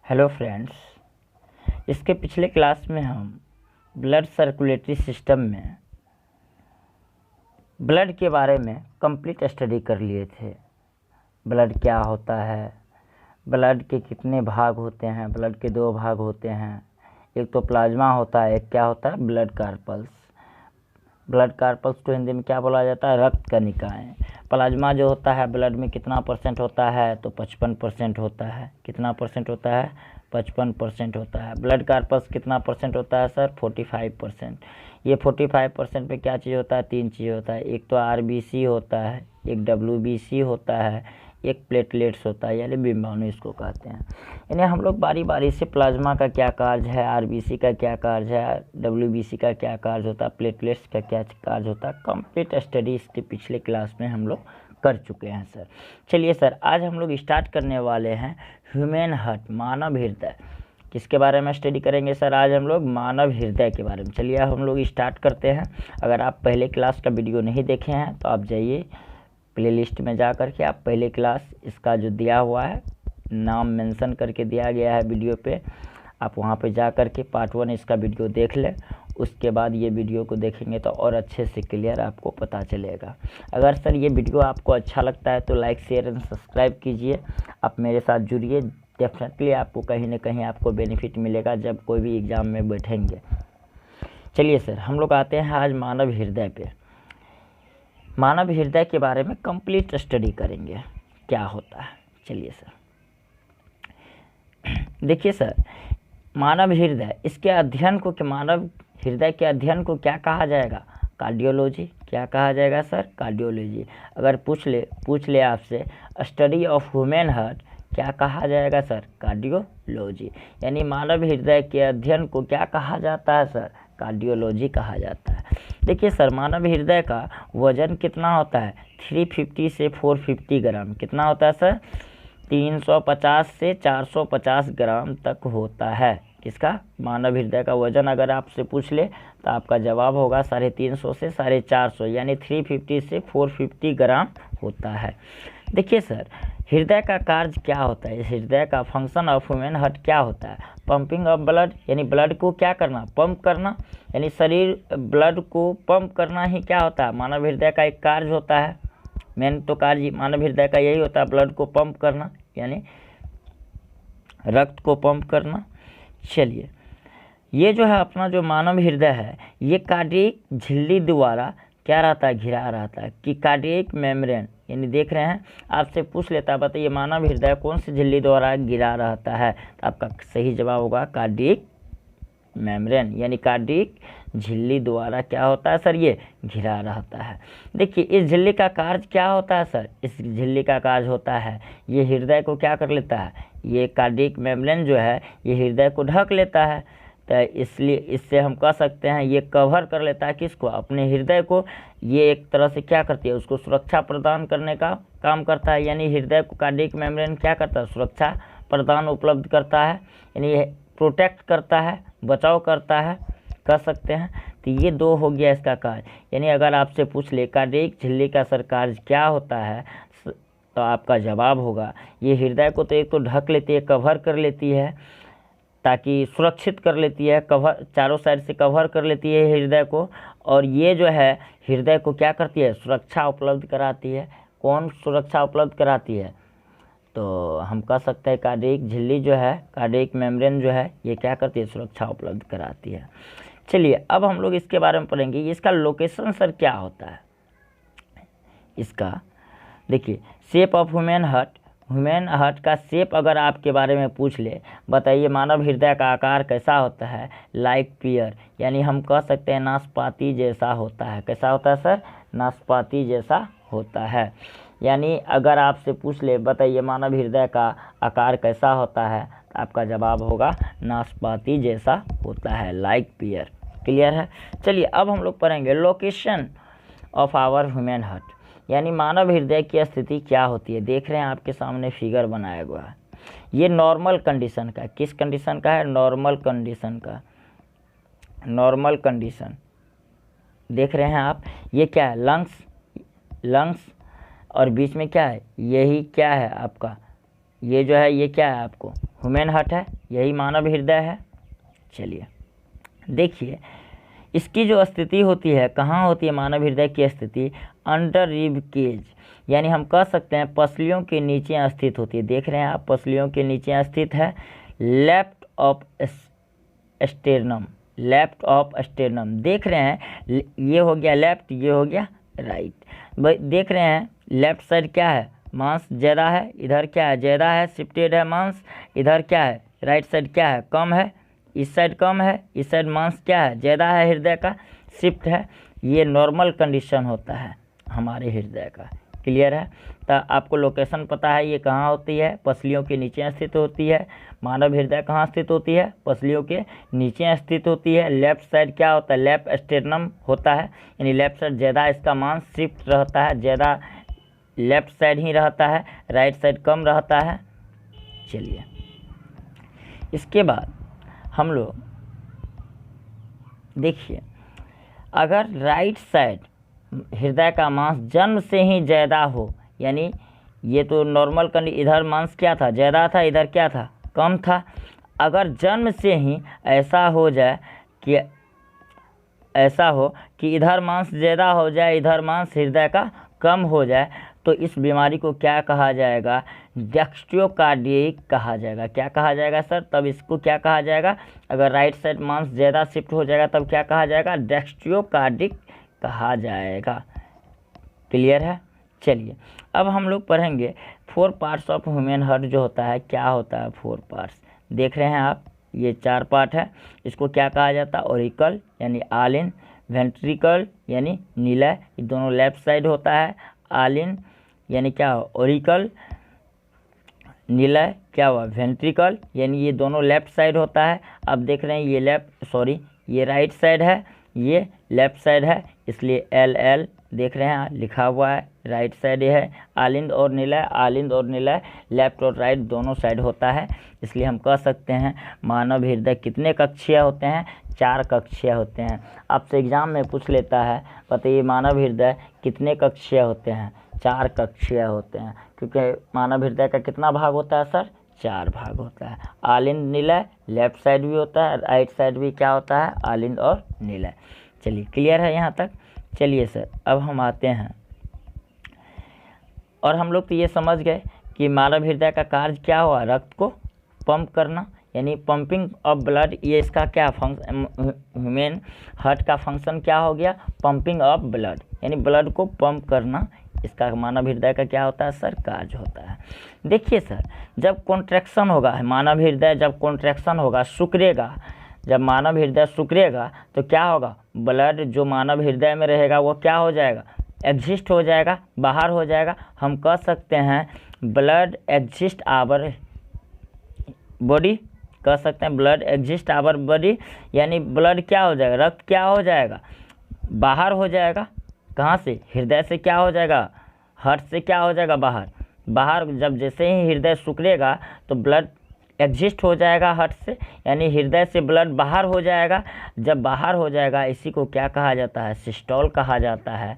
Hello friends, इसके पिछले class में हम ब्लड सर्कुलेटरी सिस्टम में ब्लड के बारे में कंप्लीट स्टडी कर लिए थे। ब्लड क्या होता है, ब्लड के कितने भाग होते हैं। ब्लड के दो भाग होते हैं, एक तो प्लाज्मा होता है, एक क्या होता है ब्लड कार्पल्स। ब्लड कार्पल्स को हिंदी में क्या बोला जाता है, रक्त कणिकाएं। प्लाज्मा जो होता है ब्लड में कितना परसेंट होता है, तो 55% होता है। कितना परसेंट होता है, 55% होता है। ब्लड कार्पस कितना परसेंट होता है सर, 45%। ये 45% पे क्या चीज़ होता है, तीन चीज़ होता है। एक तो आरबीसी होता है, एक डब्ल्यूबीसी होता है, एक प्लेटलेट्स होता है, यानी बिम्बाणु इसको कहते हैं। यानी हम लोग बारी बारी से प्लाज्मा का क्या कार्य है, आरबीसी का क्या कार्य है, डब्ल्यूबीसी का क्या कार्य होता है, प्लेटलेट्स का क्या कार्य होता है, कंप्लीट स्टडी इसके पिछले क्लास में हम लोग कर चुके हैं सर। चलिए सर, आज हम लोग स्टार्ट करने वाले हैं ह्यूमन हार्ट, मानव हृदय। किसके बारे में स्टडी करेंगे सर, आज हम लोग मानव हृदय के बारे में। चलिए हम लोग स्टार्ट करते हैं। अगर आप पहले क्लास का वीडियो नहीं देखे हैं तो आप जाइए प्लेलिस्ट में जा कर के आप पहले क्लास इसका जो दिया हुआ है, नाम मेंशन करके दिया गया है वीडियो पे, आप वहाँ पे जा कर के पार्ट 1 इसका वीडियो देख लें। उसके बाद ये वीडियो को देखेंगे तो और अच्छे से क्लियर आपको पता चलेगा। अगर सर ये वीडियो आपको अच्छा लगता है तो लाइक शेयर एंड सब्सक्राइब कीजिए। आप मेरे साथ जुड़िए, डेफिनेटली आपको कहीं ना कहीं आपको बेनिफिट मिलेगा जब कोई भी एग्ज़ाम में बैठेंगे। चलिए सर, हम लोग आते हैं आज मानव हृदय पे। मानव हृदय के बारे में कंप्लीट स्टडी करेंगे क्या होता है। चलिए सर, देखिए सर, मानव हृदय, इसके अध्ययन को, कि मानव हृदय के अध्ययन को क्या कहा जाएगा, कार्डियोलॉजी। क्या कहा जाएगा सर, कार्डियोलॉजी। अगर पूछ ले आपसे स्टडी ऑफ ह्यूमन हार्ट, क्या कहा जाएगा सर, कार्डियोलॉजी। यानी मानव हृदय के अध्ययन को क्या कहा जाता है सर, कार्डियोलॉजी कहा जाता है। देखिए सर, मानव हृदय का वजन कितना होता है, 350 से 450 ग्राम। कितना होता है सर, 350 से 450 ग्राम तक होता है। किसका, मानव हृदय का वजन अगर आपसे पूछ ले तो आपका जवाब होगा 350 से 450, यानी 350 से 450 ग्राम होता है। देखिए सर, हृदय का कार्य क्या होता है, हृदय का फंक्शन ऑफ ह्यूमन हार्ट क्या होता है, पंपिंग ऑफ ब्लड, यानी ब्लड को क्या करना, पंप करना, यानी शरीर ब्लड को पंप करना ही क्या होता है, मानव हृदय का एक कार्य होता है। मेन तो कार्य मानव हृदय का यही होता है, ब्लड को पंप करना, यानी रक्त को पंप करना। चलिए, ये जो है अपना जो मानव हृदय है, ये कार्डियक झिल्ली द्वारा क्या रहता है, घिरा रहता है, कि कार्डियक मेम्ब्रेन, यानी देख रहे हैं आपसे पूछ लेता है, बताइए मानव हृदय कौन सी झिल्ली द्वारा घिरा रहता है, तो आपका सही जवाब होगा कार्डियक मेम्ब्रेन, यानी कार्डियक झिल्ली द्वारा क्या होता है सर, ये घिरा रहता है। देखिए, इस झिल्ली का कार्य क्या होता है सर, इस झिल्ली का कार्य होता है, ये हृदय को क्या कर लेता है, ये कार्डियक मेम्ब्रेन जो है ये हृदय को ढक लेता है। तो इसलिए इससे हम कह सकते हैं ये कवर कर लेता है किसको, अपने हृदय को। ये एक तरह से क्या करती है, उसको सुरक्षा प्रदान करने का काम करता है। यानी हृदय को कार्डियक मेम्ब्रेन क्या करता है, सुरक्षा प्रदान उपलब्ध करता है, यानी प्रोटेक्ट करता है, बचाव करता है, कर सकते हैं। तो ये दो हो गया इसका कार्य। यानी अगर आपसे पूछ ले कार्डियक झिल्ली का सर कार्य क्या होता है, तो आपका जवाब होगा ये हृदय को तो एक तो ढक लेती है, कवर कर लेती है, ताकि सुरक्षित कर लेती है, कवर चारों साइड से कवर कर लेती है हृदय को। और ये जो है हृदय को क्या करती है, सुरक्षा उपलब्ध कराती है। कौन सुरक्षा उपलब्ध कराती है, तो हम कह सकते हैं कार्डियक झिल्ली जो है, कार्डियक मेम्ब्रेन जो है, ये क्या करती है, सुरक्षा उपलब्ध कराती है। चलिए, अब हम लोग इसके बारे में पढ़ेंगे, इसका लोकेशन सर क्या होता है। इसका देखिए, shape of human heart, human heart का शेप अगर आपके बारे में पूछ ले, बताइए मानव हृदय का आकार कैसा होता है, लाइक पियर, यानी हम कह सकते हैं नाशपाती जैसा होता है। कैसा होता है सर, नाशपाती जैसा होता है। यानी अगर आपसे पूछ ले बताइए मानव हृदय का आकार कैसा होता है, तो आपका जवाब होगा नाशपाती जैसा होता है, लाइक पियर। क्लियर है। चलिए, अब हम लोग पढ़ेंगे location of our human heart, यानी मानव हृदय की स्थिति क्या होती है। देख रहे हैं आपके सामने फिगर बनाया हुआ है, ये नॉर्मल कंडीशन का, किस कंडीशन का है, नॉर्मल कंडीशन का, नॉर्मल कंडीशन देख रहे हैं आप। ये क्या है, लंग्स, और बीच में क्या है, यही क्या है आपका, ये जो है ये क्या है आपको, ह्यूमन हार्ट है, यही मानव हृदय है। चलिए देखिए, इसकी जो स्थिति होती है, कहाँ होती है मानव हृदय की स्थिति? अंडर रिब केज, यानी हम कह सकते हैं पसलियों के नीचे स्थित होती है। देख रहे हैं आप, पसलियों के नीचे स्थित है। लेफ्ट ऑफ स्टेर्नम, लेफ्ट ऑफ स्टेर्नम, देख रहे हैं ये हो गया लेफ्ट, ये हो गया राइट। देख रहे हैं लेफ्ट साइड क्या है? मांस ज़्यादा है, इधर क्या है? ज़्यादा है, शिफ्टेड है मांस। इधर क्या है? राइट साइड क्या है? कम है। इस साइड कम है, इस साइड मांस क्या है? ज़्यादा है, हृदय का शिफ्ट है। ये नॉर्मल कंडीशन होता है हमारे हृदय का। क्लियर है? तो आपको लोकेशन पता है ये कहाँ होती है? पसलियों के नीचे स्थित होती है। मानव हृदय कहाँ स्थित होती है? पसलियों के नीचे स्थित होती है। लेफ्ट साइड क्या होता है? लेफ्ट स्टेर्नम होता है, यानी लेफ्ट साइड ज़्यादा इसका मांस शिफ्ट रहता है, ज़्यादा लेफ्ट साइड ही रहता है, राइट साइड कम रहता है। चलिए इसके बाद हम लोग देखिए, अगर राइट साइड हृदय का मांस जन्म से ही ज़्यादा हो, यानी ये तो नॉर्मल कंडीशन, इधर मांस क्या था? ज़्यादा था, इधर क्या था? कम था। अगर जन्म से ही ऐसा हो जाए कि ऐसा हो कि इधर मांस ज़्यादा हो जाए, इधर मांस हृदय का कम हो जाए, तो इस बीमारी को क्या कहा जाएगा? डेक्स्ट्रोकार्डिक कहा जाएगा। क्या कहा जाएगा सर? तब इसको क्या कहा जाएगा? अगर राइट साइड मांस ज़्यादा शिफ्ट हो जाएगा तब क्या कहा जाएगा? डेक्स्ट्रोकार्डिक कहा जाएगा। क्लियर है? चलिए अब हम लोग पढ़ेंगे 4 पार्ट्स ऑफ ह्यूमन हार्ट जो होता है, क्या होता है 4 पार्ट्स। देख रहे हैं आप, ये 4 पार्ट है। इसको क्या कहा जाता है? ऑरिकल यानी आलिन, वेंट्रिकल यानी नीला, ये दोनों लेफ्ट साइड होता है। आलिन यानी क्या हो? ऑरिकल, नीला क्या हुआ? वेंट्रिकल, यानी ये दोनों लेफ्ट साइड होता है। अब देख रहे हैं ये ये राइट साइड है, ये लेफ्ट साइड है, इसलिए LL देख रहे हैं लिखा हुआ है, राइट साइड ये है। आलिंद और नीला, आलिंद और नीला लेफ्ट और राइट दोनों साइड होता है, इसलिए हम कह सकते हैं मानव हृदय कितने कक्षीय होते हैं? 4 कक्षीय होते हैं। आपसे एग्जाम में पूछ लेता है, बताइए मानव हृदय कितने कक्षीय होते हैं? 4 कक्षीय होते हैं, क्योंकि मानव हृदय का कितना भाग होता है सर? 4 भाग होता है। आलिंद नीला लेफ्ट साइड भी होता है, राइट साइड भी क्या होता है? आलिंद और नीला। चलिए क्लियर है यहाँ तक? चलिए सर अब हम आते हैं, और हम लोग तो ये समझ गए कि मानव हृदय का कार्य क्या हुआ? रक्त को पंप करना, यानी पंपिंग ऑफ ब्लड। ये इसका क्या फंक्शन, ह्यूमन हार्ट का फंक्शन क्या हो गया? पंपिंग ऑफ ब्लड, यानी ब्लड को पंप करना, इसका मानव हृदय का क्या होता है सर? कार्य होता है। देखिए सर, जब कॉन्ट्रैक्शन होगा, मानव हृदय जब कॉन्ट्रैक्शन होगा, सिकुड़ेगा, जब मानव हृदय सिकुड़ेगा तो क्या होगा? ब्लड जो मानव हृदय में रहेगा वो क्या हो जाएगा? एग्जिस्ट हो जाएगा, बाहर हो जाएगा। हम कह सकते हैं ब्लड एग्जिस्ट आवर बॉडी, कह सकते हैं ब्लड एग्जिस्ट आवर बॉडी, यानी ब्लड क्या हो जाएगा? रक्त क्या हो जाएगा? बाहर हो जाएगा। कहाँ से? हृदय से क्या हो जाएगा? हार्ट से क्या हो जाएगा? बाहर। जब जैसे ही हृदय सिकुड़ेगा तो ब्लड एग्जिस्ट हो जाएगा हार्ट से, यानी हृदय से ब्लड बाहर हो जाएगा। जब बाहर हो जाएगा, इसी को क्या कहा जाता है? सिस्टोल कहा जाता है।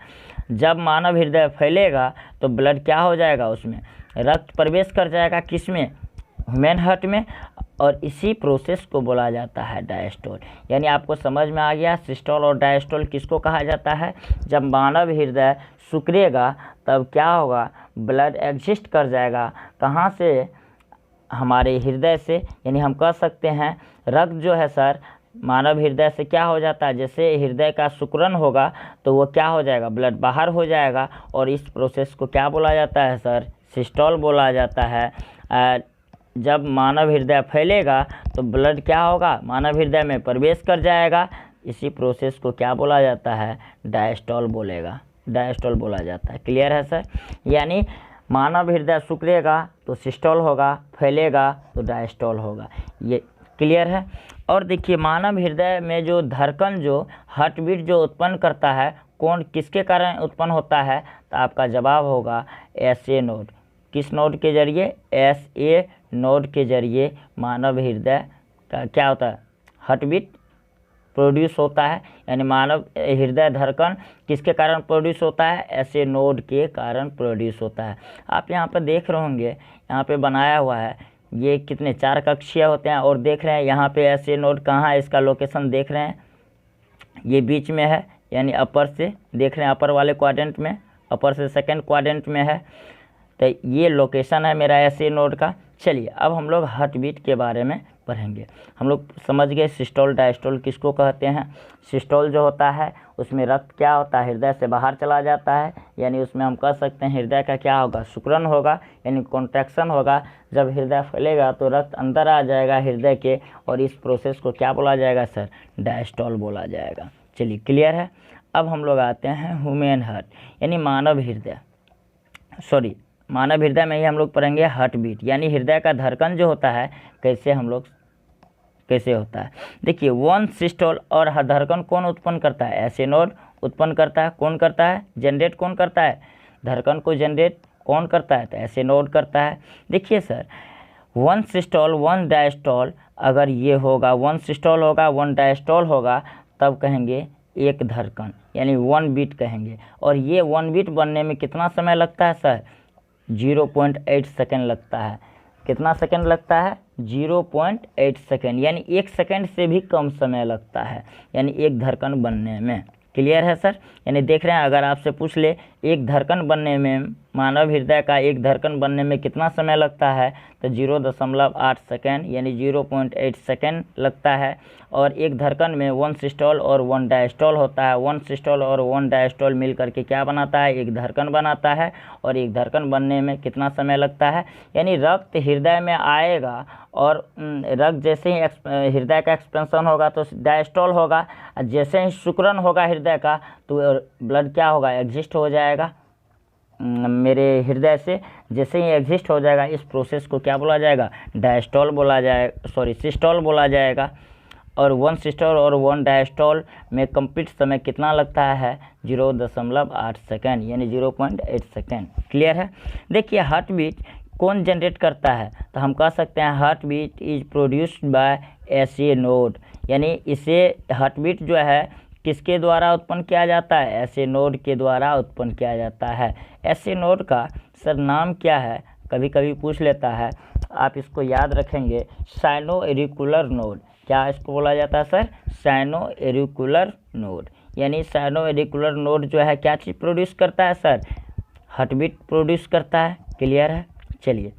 जब मानव हृदय फैलेगा तो ब्लड क्या हो जाएगा? उसमें रक्त प्रवेश कर जाएगा, किसमें? ह्यूमन हार्ट में, और इसी प्रोसेस को बोला जाता है डायस्टोल। यानी आपको समझ में आ गया सिस्टोल और डायस्टोल किसको कहा जाता है? जब मानव हृदय सिकुड़ेगा तब क्या होगा? ब्लड एग्जिस्ट कर जाएगा। कहाँ से? हमारे हृदय से, यानी हम कह सकते हैं रक्त जो है सर मानव हृदय से क्या हो जाता है? जैसे हृदय का सिकुड़न होगा तो वो क्या हो जाएगा? ब्लड बाहर हो जाएगा, और इस प्रोसेस को क्या बोला जाता है सर? सिस्टोल बोला जाता है। जब मानव हृदय फैलेगा तो ब्लड क्या होगा? मानव हृदय में प्रवेश कर जाएगा। इसी प्रोसेस को क्या बोला जाता है? डायस्टोल बोला जाता है। क्लियर है सर? यानी मानव हृदय सिकुड़ेगा तो सिस्टोल होगा, फैलेगा तो डायस्टोल होगा। ये क्लियर है? और देखिए मानव हृदय में जो धड़कन, जो हार्ट बीट जो उत्पन्न करता है, कौन किसके कारण उत्पन्न होता है? तो आपका जवाब होगा SA नोड। किस नोड के जरिए? SA नोड के जरिए मानव हृदय का क्या होता है? हार्ट बीट प्रोड्यूस होता है। यानी मानव हृदय धड़कन किसके कारण प्रोड्यूस होता है? SA नोड के कारण प्रोड्यूस होता है। आप यहाँ पर देख रहे होंगे, यहाँ पे बनाया हुआ है ये कितने 4 कक्षीय होते हैं। और देख रहे हैं यहाँ पे ऐसे नोड कहाँ है, इसका लोकेशन देख रहे हैं, ये बीच में है, यानी अपर से देख रहे हैं, अपर वाले क्वाड्रेंट में, अपर से सेकंड क्वाड्रेंट में है। तो ये लोकेशन है मेरा ऐसे नोड का। चलिए अब हम लोग हार्ट बीट के बारे में पढ़ेंगे। हम लोग समझ गए सिस्टोल डायस्टोल किसको कहते हैं। सिस्टोल जो होता है उसमें रक्त क्या होता है, हृदय से बाहर चला जाता है, यानी उसमें हम कह सकते हैं हृदय का क्या होगा, सिकुड़न होगा, यानी कॉन्ट्रैक्शन होगा। जब हृदय फैलेगा तो रक्त अंदर आ जाएगा हृदय के, और इस प्रोसेस को क्या बोला जाएगा सर, डायस्टोल बोला जाएगा। चलिए क्लियर है। अब हम लोग आते हैं ह्यूमन हार्ट, यानी मानव हृदय, मानव हृदय में ही हम लोग पढ़ेंगे हार्ट बीट, यानी हृदय का धड़कन जो होता है कैसे होता है। देखिए वन सिस्टोल और धड़कन कौन उत्पन्न करता है, ऐसे नोड उत्पन्न करता है। कौन करता है, जनरेट कौन करता है, धड़कन को जनरेट कौन करता है, तो ऐसे नोड करता है। देखिए sir, one systole one diastole, अगर ये होगा, वन सिस्टोल होगा वन डायस्टोल होगा, तब कहेंगे एक धड़कन, यानी 1 बीट कहेंगे। और ये 1 बीट बनने में कितना समय लगता है सर, 0.8 सेकेंड लगता है। कितना सेकेंड लगता है, 0.8 सेकेंड, यानी 1 सेकेंड से भी कम समय लगता है, यानी एक धड़कन बनने में। क्लियर है सर। यानी देख रहे हैं, अगर आपसे पूछ ले एक धड़कन बनने में, मानव हृदय का एक धड़कन बनने में कितना समय लगता है, तो 0.8 सेकेंड, यानी 0.8 सेकेंड लगता है। और एक धड़कन में 1 सिस्टोल और 1 डायस्टोल होता है। 1 सिस्टोल और 1 डायस्टोल मिल करके क्या बनाता है, एक धड़कन बनाता है। और एक धड़कन बनने में कितना समय लगता है, यानी रक्त हृदय में आएगा, और रक्त जैसे ही हृदय का एक्सपेंशन होगा तो डायस्टोल होगा, जैसे ही सिकुड़न होगा हृदय का तो ब्लड क्या होगा, एग्जिस्ट हो जाएगा मेरे हृदय से। जैसे ही एग्जिस्ट हो जाएगा, इस प्रोसेस को क्या बोला जाएगा, डायस्टोल बोला जाएगा, सिस्टोल बोला जाएगा। और 1 सिस्टोल और 1 डायस्टोल में कंप्लीट समय कितना लगता है, 0.8 सेकेंड, यानी 0.8 सेकेंड। क्लियर है। देखिए हार्ट बीट कौन जनरेट करता है, तो हम कह सकते हैं heart beat is produced by SA node, यानी इसे हार्ट बीट जो है किसके द्वारा उत्पन्न किया जाता है, ऐसे नोड के द्वारा उत्पन्न किया जाता है। ऐसे नोड का सर नाम क्या है, कभी कभी पूछ लेता है, आप इसको याद रखेंगे, साइनोएरिकुलर नोड। क्या इसको बोला जाता है सर, साइनोएरिकुलर नोड। यानी साइनोएरिकुलर नोड जो है क्या चीज़ प्रोड्यूस करता है सर, हार्ट बीट प्रोड्यूस करता है। क्लियर है। चलिए,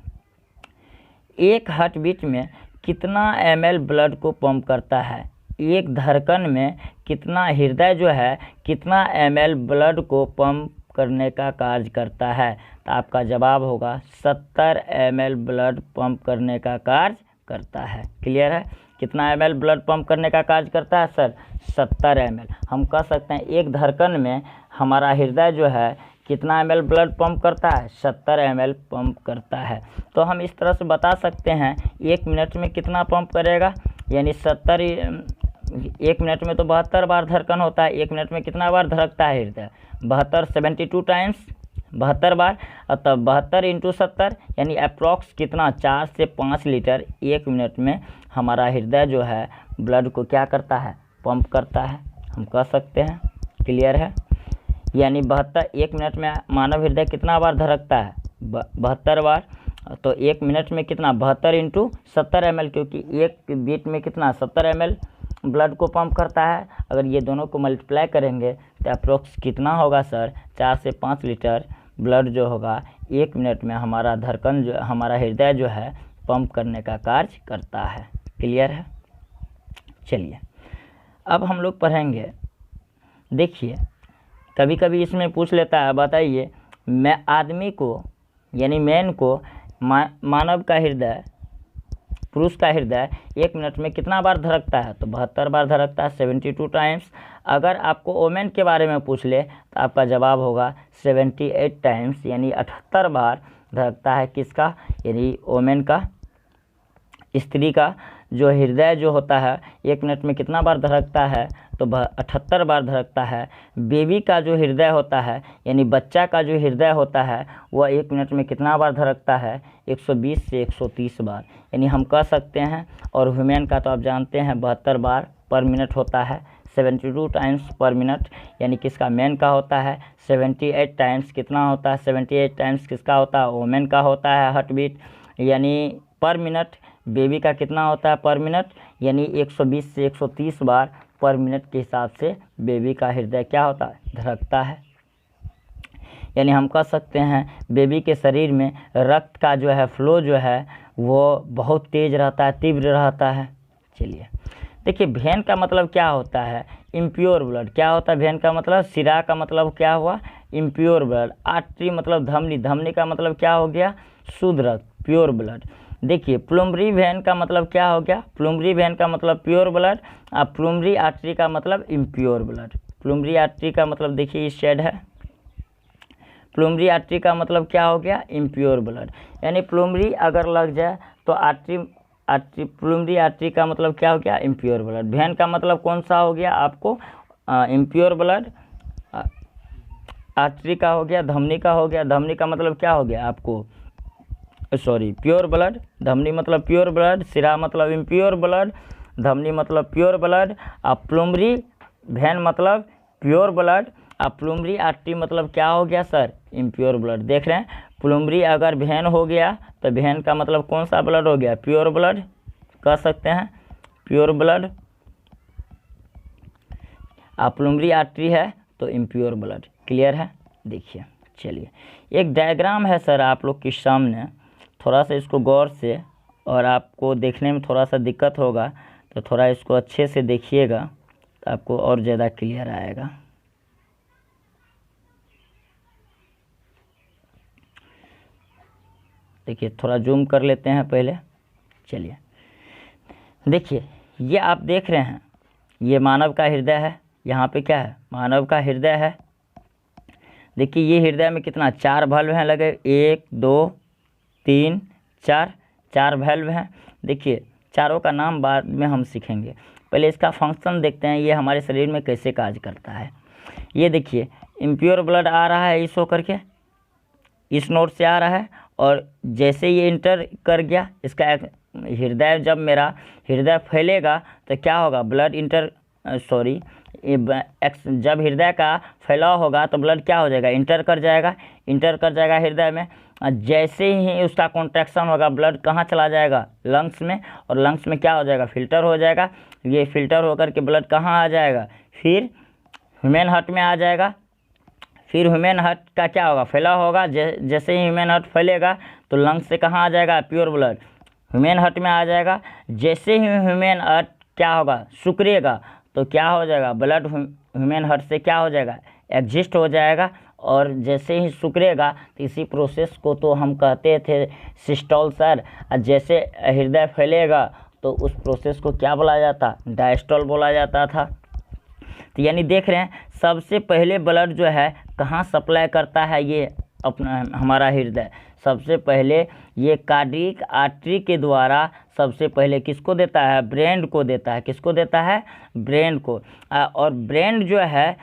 एक हार्ट बीट में कितना ml ब्लड को पंप करता है, एक धड़कन में कितना, हृदय जो है कितना ml ब्लड को पंप करने का कार्य करता है, तो आपका जवाब होगा 70 ml ब्लड पंप करने का कार्य करता है। क्लियर है। कितना ml ब्लड पंप करने का कार्य करता है सर, 70 ml। हम कह सकते हैं एक धड़कन में हमारा हृदय जो है कितना ml ब्लड पंप करता है, 70 ml पंप करता है। तो हम इस तरह से बता सकते हैं 1 मिनट में कितना पंप करेगा, यानी 70, 1 मिनट में तो 72 बार धड़कन होता है, 1 मिनट में कितना बार धड़कता है हृदय, 72 टाइम्स 72 बार, तब 72 × 70, यानी अप्रॉक्स कितना, 4 से 5 लीटर 1 मिनट में हमारा हृदय जो है ब्लड को क्या करता है, पंप करता है, हम कह सकते हैं। क्लियर है। यानी 72, 1 मिनट में मानव हृदय कितना बार धड़कता है, 72 बार, तो 1 मिनट में कितना, 72 × 70 ml, क्योंकि एक बीट में कितना 70 ml ब्लड को पंप करता है। अगर ये दोनों को मल्टीप्लाई करेंगे तो अप्रोक्स कितना होगा सर, 4 से 5 लीटर ब्लड जो होगा 1 मिनट में हमारा धड़कन जो, हमारा हृदय जो है पंप करने का कार्य करता है। क्लियर है। चलिए अब हम लोग पढ़ेंगे, देखिए कभी कभी इसमें पूछ लेता है, बताइए मैं आदमी को, यानी मैन को, मानव का हृदय, पुरुष का हृदय 1 मिनट में कितना बार धड़कता है, तो 72 बार धड़कता है, 72 टाइम्स। अगर आपको वोमेन के बारे में पूछ ले तो आपका जवाब होगा 78 टाइम्स, यानी 78 बार धड़कता है किसका, यानी वोमेन का, स्त्री का जो हृदय जो होता है 1 मिनट में कितना बार धड़कता है, तो 78 बार धड़कता है। बेबी का जो हृदय होता है, यानी बच्चा का जो हृदय होता है, वह 1 मिनट में कितना बार धड़कता है, 120 से 130 बार, यानी हम कह सकते हैं। और ह्यूमन का तो आप जानते हैं 72 बार पर मिनट होता है, 72 टाइम्स पर मिनट, यानी किसका, मैन का होता है। 78 टाइम्स कितना होता है, 78 टाइम्स किसका होता है, वोमेन का होता है हार्ट बीट, यानी पर मिनट बेबी का कितना होता है पर मिनट, यानी 120 से 130 बार पर मिनट के हिसाब से बेबी का हृदय क्या होता है, धड़कता है। यानी हम कह सकते हैं बेबी के शरीर में रक्त का जो है फ्लो जो है वो बहुत तेज़ रहता है, तीव्र रहता है। चलिए देखिए, वेन का मतलब क्या होता है, इम्प्योर ब्लड। क्या होता है वेन का मतलब, सिरा का मतलब क्या हुआ, इम्प्योर ब्लड। आर्टरी मतलब धमनी, धमनी का मतलब क्या हो गया, शुद्ध रक्त, प्योर ब्लड। देखिए प्लूमरी वेन का मतलब क्या हो गया, प्लूमरी वेन का मतलब प्योर ब्लड, और प्लूमरी आर्टरी का मतलब इम्प्योर ब्लड। प्लूमरी आर्टरी का मतलब देखिए इस शेड है, प्लूमरी आर्टरी का मतलब क्या हो गया, इम्प्योर ब्लड। यानी प्लूमरी अगर लग जाए तो आर्टरी प्लूमरी आर्टरी का मतलब क्या हो गया, इम्प्योर ब्लड। वेन का मतलब कौन सा हो गया आपको, इम्प्योर ब्लड। आर्टरी का हो गया, धमनी का हो गया, धमनी का मतलब क्या हो गया आपको, सॉरी प्योर ब्लड। धमनी मतलब प्योर ब्लड, सिरा मतलब इम्प्योर ब्लड, धमनी मतलब प्योर ब्लड, और प्लूमरी वेन मतलब प्योर ब्लड, और प्लूमरी आर्टरी मतलब क्या हो गया सर, इम्प्योर ब्लड। देख रहे हैं, प्लूमरी अगर वेन हो गया तो वेन का मतलब कौन सा ब्लड हो गया, प्योर ब्लड कह सकते हैं, प्योर ब्लड। आप प्लूमरी आर्टरी है तो इम्प्योर ब्लड। क्लियर है। देखिए चलिए एक डायग्राम है सर आप लोग के सामने, थोड़ा सा इसको गौर से, और आपको देखने में थोड़ा सा दिक्कत होगा तो थोड़ा इसको अच्छे से देखिएगा तो आपको और ज़्यादा क्लियर आएगा। देखिए थोड़ा जूम कर लेते हैं पहले। चलिए देखिए, ये आप देख रहे हैं, ये मानव का हृदय है। यहाँ पे क्या है, मानव का हृदय है। देखिए ये हृदय में कितना, 4 वाल्व हैं लगे, 1 2 3 4, 4 वाल्व हैं। देखिए चारों का नाम बाद में हम सीखेंगे, पहले इसका फंक्शन देखते हैं, ये हमारे शरीर में कैसे कार्य करता है। ये देखिए इम्प्योर ब्लड आ रहा है इस होकर के, इस नोड से आ रहा है, और जैसे ये इंटर कर गया इसका हृदय, जब मेरा हृदय फैलेगा तो क्या होगा, ब्लड जब हृदय का फैलाव होगा तो ब्लड क्या हो जाएगा, इंटर कर जाएगा हृदय में। जैसे ही उसका कॉन्ट्रैक्शन होगा ब्लड कहाँ चला जाएगा, लंग्स में, और लंग्स में क्या हो जाएगा, फिल्टर हो जाएगा। ये फिल्टर होकर के ब्लड कहाँ आ जाएगा, फिर ह्यूमन हार्ट में आ जाएगा। फिर ह्यूमन हार्ट का क्या होगा, फैला होगा। जैसे ही ह्यूमन हार्ट फैलेगा तो लंग्स से कहाँ आ जाएगा, प्योर ब्लड ह्यूमन हार्ट में आ जाएगा। जैसे ही ह्यूमन हार्ट क्या होगा, सिकुड़ेगा तो क्या हो जाएगा, ब्लड ह्यूमन हार्ट से क्या हो जाएगा, एग्जिस्ट हो जाएगा। और जैसे ही सिकुड़ेगा तो इसी प्रोसेस को तो हम कहते थे सिस्टोल सर। और जैसे हृदय फैलेगा तो उस प्रोसेस को क्या बोला जाता, डायस्टोल बोला जाता था। तो यानी देख रहे हैं सबसे पहले ब्लड जो है कहाँ सप्लाई करता है, ये अपना हमारा हृदय सबसे पहले ये कार्डियक आर्टरी के द्वारा सबसे पहले किसको देता है, ब्रेन को देता है। किसको देता है, ब्रेन को। और ब्रेन जो है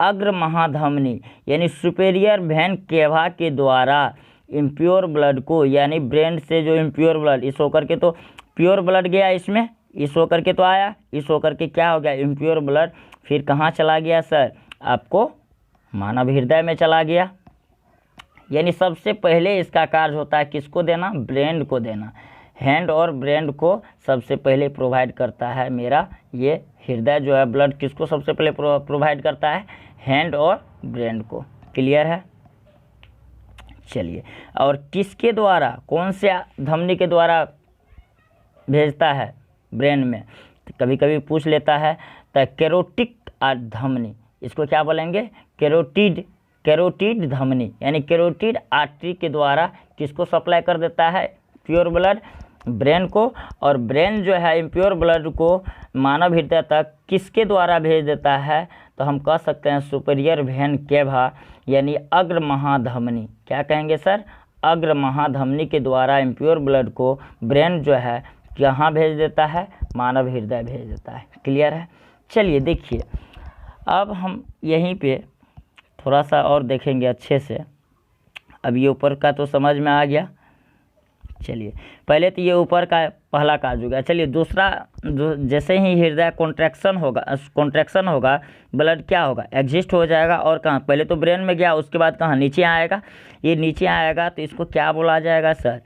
अग्र महाधमनी यानी सुपेरियर वेन केवा के द्वारा इम्प्योर ब्लड को, यानी ब्रेन से जो इम्प्योर ब्लड इस होकर के तो प्योर ब्लड गया इसमें, इस होकर के तो आया, इस होकर के क्या हो गया, इम्प्योर ब्लड। फिर कहाँ चला गया सर, आपको मानव हृदय में चला गया। यानी सबसे पहले इसका कार्य होता है किसको देना, ब्रेन को देना। हैंड और ब्रेन को सबसे पहले प्रोवाइड करता है मेरा ये हृदय जो है, ब्लड किसको सबसे पहले प्रोवाइड करता है, हैंड और ब्रेन को। क्लियर है। चलिए, और किसके द्वारा, कौन से धमनी के द्वारा भेजता है ब्रेन में, तो कभी कभी पूछ लेता है। तो कैरोटिक धमनी, इसको क्या बोलेंगे, कैरोटिड धमनी, यानी कैरोटिड आर्टरी के द्वारा किसको सप्लाई कर देता है, प्योर ब्लड ब्रेन को। और ब्रेन जो है इम्प्योर ब्लड को मानव हृदय तक किसके द्वारा भेज देता है, तो हम कह सकते हैं सुपेरियर वेन केवा यानी अग्र महाधमनी। क्या कहेंगे सर, अग्र महाधमनी के द्वारा इम्प्योर ब्लड को ब्रेन जो है कहाँ भेज देता है, मानव हृदय भेज देता है। क्लियर है। चलिए देखिए, अब हम यहीं पे थोड़ा सा और देखेंगे अच्छे से। अब ये ऊपर का तो समझ में आ गया। चलिए पहले तो ये ऊपर का पहला कार्य हो गया। चलिए दूसरा, जैसे ही हृदय कॉन्ट्रैक्शन होगा ब्लड क्या होगा, एग्जिस्ट हो जाएगा। और कहाँ, पहले तो ब्रेन में गया, उसके बाद कहाँ, नीचे आएगा। ये नीचे आएगा तो इसको क्या बोला जाएगा सर,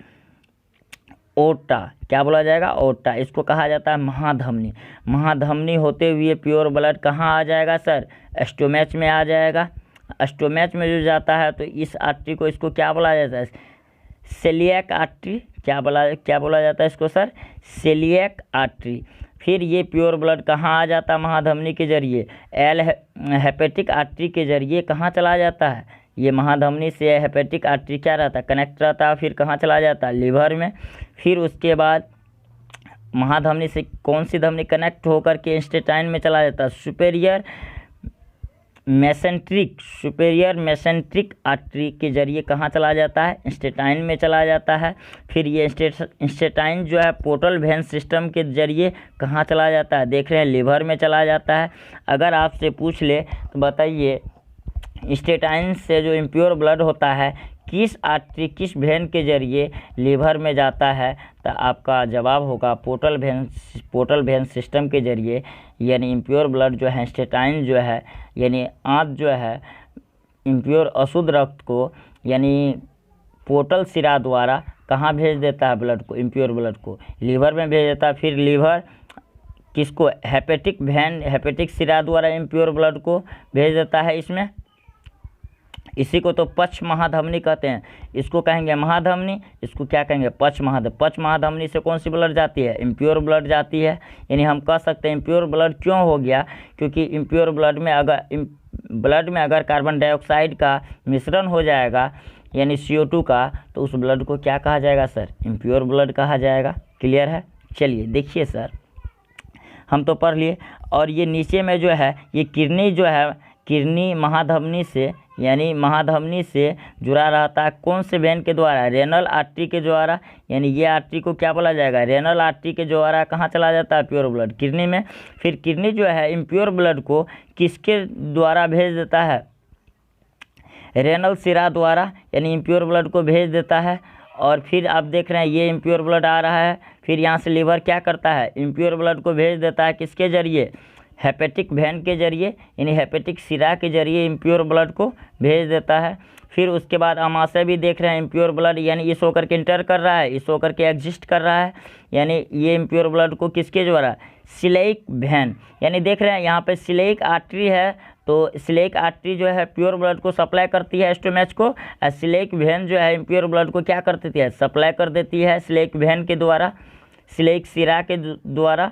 ओटा, क्या बोला जाएगा, ओटा। इसको कहा जाता है महाधमनी। महाधमनी होते हुए प्योर ब्लड कहाँ आ जाएगा सर, स्टोमच में आ जाएगा। स्टोमच में जो जाता है तो इस आर्टरी को, इसको क्या बोला जाता है, सेलिएक आर्टरी। क्या बोला जाता है इसको सर, सेलिएक आर्टरी। फिर ये प्योर ब्लड कहाँ आ जाता है, महाधमनी के जरिए हेपेटिक आर्टरी के जरिए कहाँ चला जाता है, ये महाधमनी से हेपेटिक आर्टरी क्या रहता है, कनेक्ट रहता है। फिर कहाँ चला जाता है, लीवर में। फिर उसके बाद महाधमनी से कौन सी धमनी कनेक्ट होकर के इंस्टेटाइन में चला जाता है, सुपेरियर मेसेंट्रिक आर्टरी के जरिए कहाँ चला जाता है, इंस्टेटाइन में चला जाता है। फिर ये इंस्टेटाइन जो है पोर्टल वेन सिस्टम के जरिए कहाँ चला जाता है, देख रहे हैं, लीवर में चला जाता है। अगर आपसे पूछ ले तो बताइए इंस्टेटाइन से जो इम्प्योर ब्लड होता है किस आर्टरी, किस वेन के जरिए लीवर में जाता है, तो आपका जवाब होगा पोर्टल वेन सिस्टम के जरिए। यानी इम्प्योर ब्लड जो है, इंस्टेटाइन जो है, यानी आंत जो है इम्प्योर अशुद्ध रक्त को यानी पोर्टल सिरा द्वारा कहाँ भेज देता है ब्लड को, इम्प्योर ब्लड को लीवर में भेज देता है। फिर लीवर किसको, हेपेटिक सिरा द्वारा इम्प्योर ब्लड को भेज देता है इसमें। इसी को तो पक्ष महाधमनी कहते हैं, इसको कहेंगे महाधमनी, इसको क्या कहेंगे, पक्ष महाधमनी से कौन सी ब्लड जाती है, इम्प्योर ब्लड जाती है। यानी हम कह सकते हैं इम्प्योर ब्लड क्यों हो गया, क्योंकि इम्प्योर ब्लड में अगर कार्बन डाइऑक्साइड का मिश्रण हो जाएगा यानी CO2 का, तो उस ब्लड को क्या कहा जाएगा सर, इम्प्योर ब्लड कहा जाएगा। क्लियर है। चलिए देखिए सर, हम तो पढ़ लिए। और ये नीचे में जो है ये किडनी जो है, किडनी महाधमनी से यानी महाधमनी से जुड़ा रहता है कौन से वेन के द्वारा, रेनल आर्टरी के द्वारा। यानी ये आर्टरी को क्या बोला जाएगा, रेनल आर्टरी के द्वारा कहाँ चला जाता है, प्योर ब्लड, किडनी में। फिर किडनी जो है इम्प्योर ब्लड को किसके द्वारा भेज देता है, रेनल सिरा द्वारा, यानी इम्प्योर ब्लड को भेज देता है। और फिर आप देख रहे हैं ये इम्प्योर ब्लड आ रहा है। फिर यहाँ से लीवर क्या करता है, इम्प्योर ब्लड को भेज देता है किसके जरिए, हेपेटिक वेन के जरिए, यानी हेपेटिक सिरा के जरिए इम्प्योर ब्लड को भेज देता है। फिर उसके बाद अमाशय भी देख रहे हैं इम्प्योर ब्लड, यानी इस होकर के इंटर कर रहा है, इस होकर के एग्जिस्ट कर रहा है। यानी ये इम्प्योर ब्लड को किसके द्वारा, सिलेइक वेन, यानी देख रहे हैं यहाँ पे सिलेइक आर्टरी है, तो सिलेइक आर्टरी जो है प्योर ब्लड को सप्लाई करती है स्टोमच को, और सिलेइक वेन जो है इम्प्योर ब्लड को क्या कर देती है, सप्लाई कर देती है सिलेइक वेन के द्वारा, सिलेइक सिरा के द्वारा।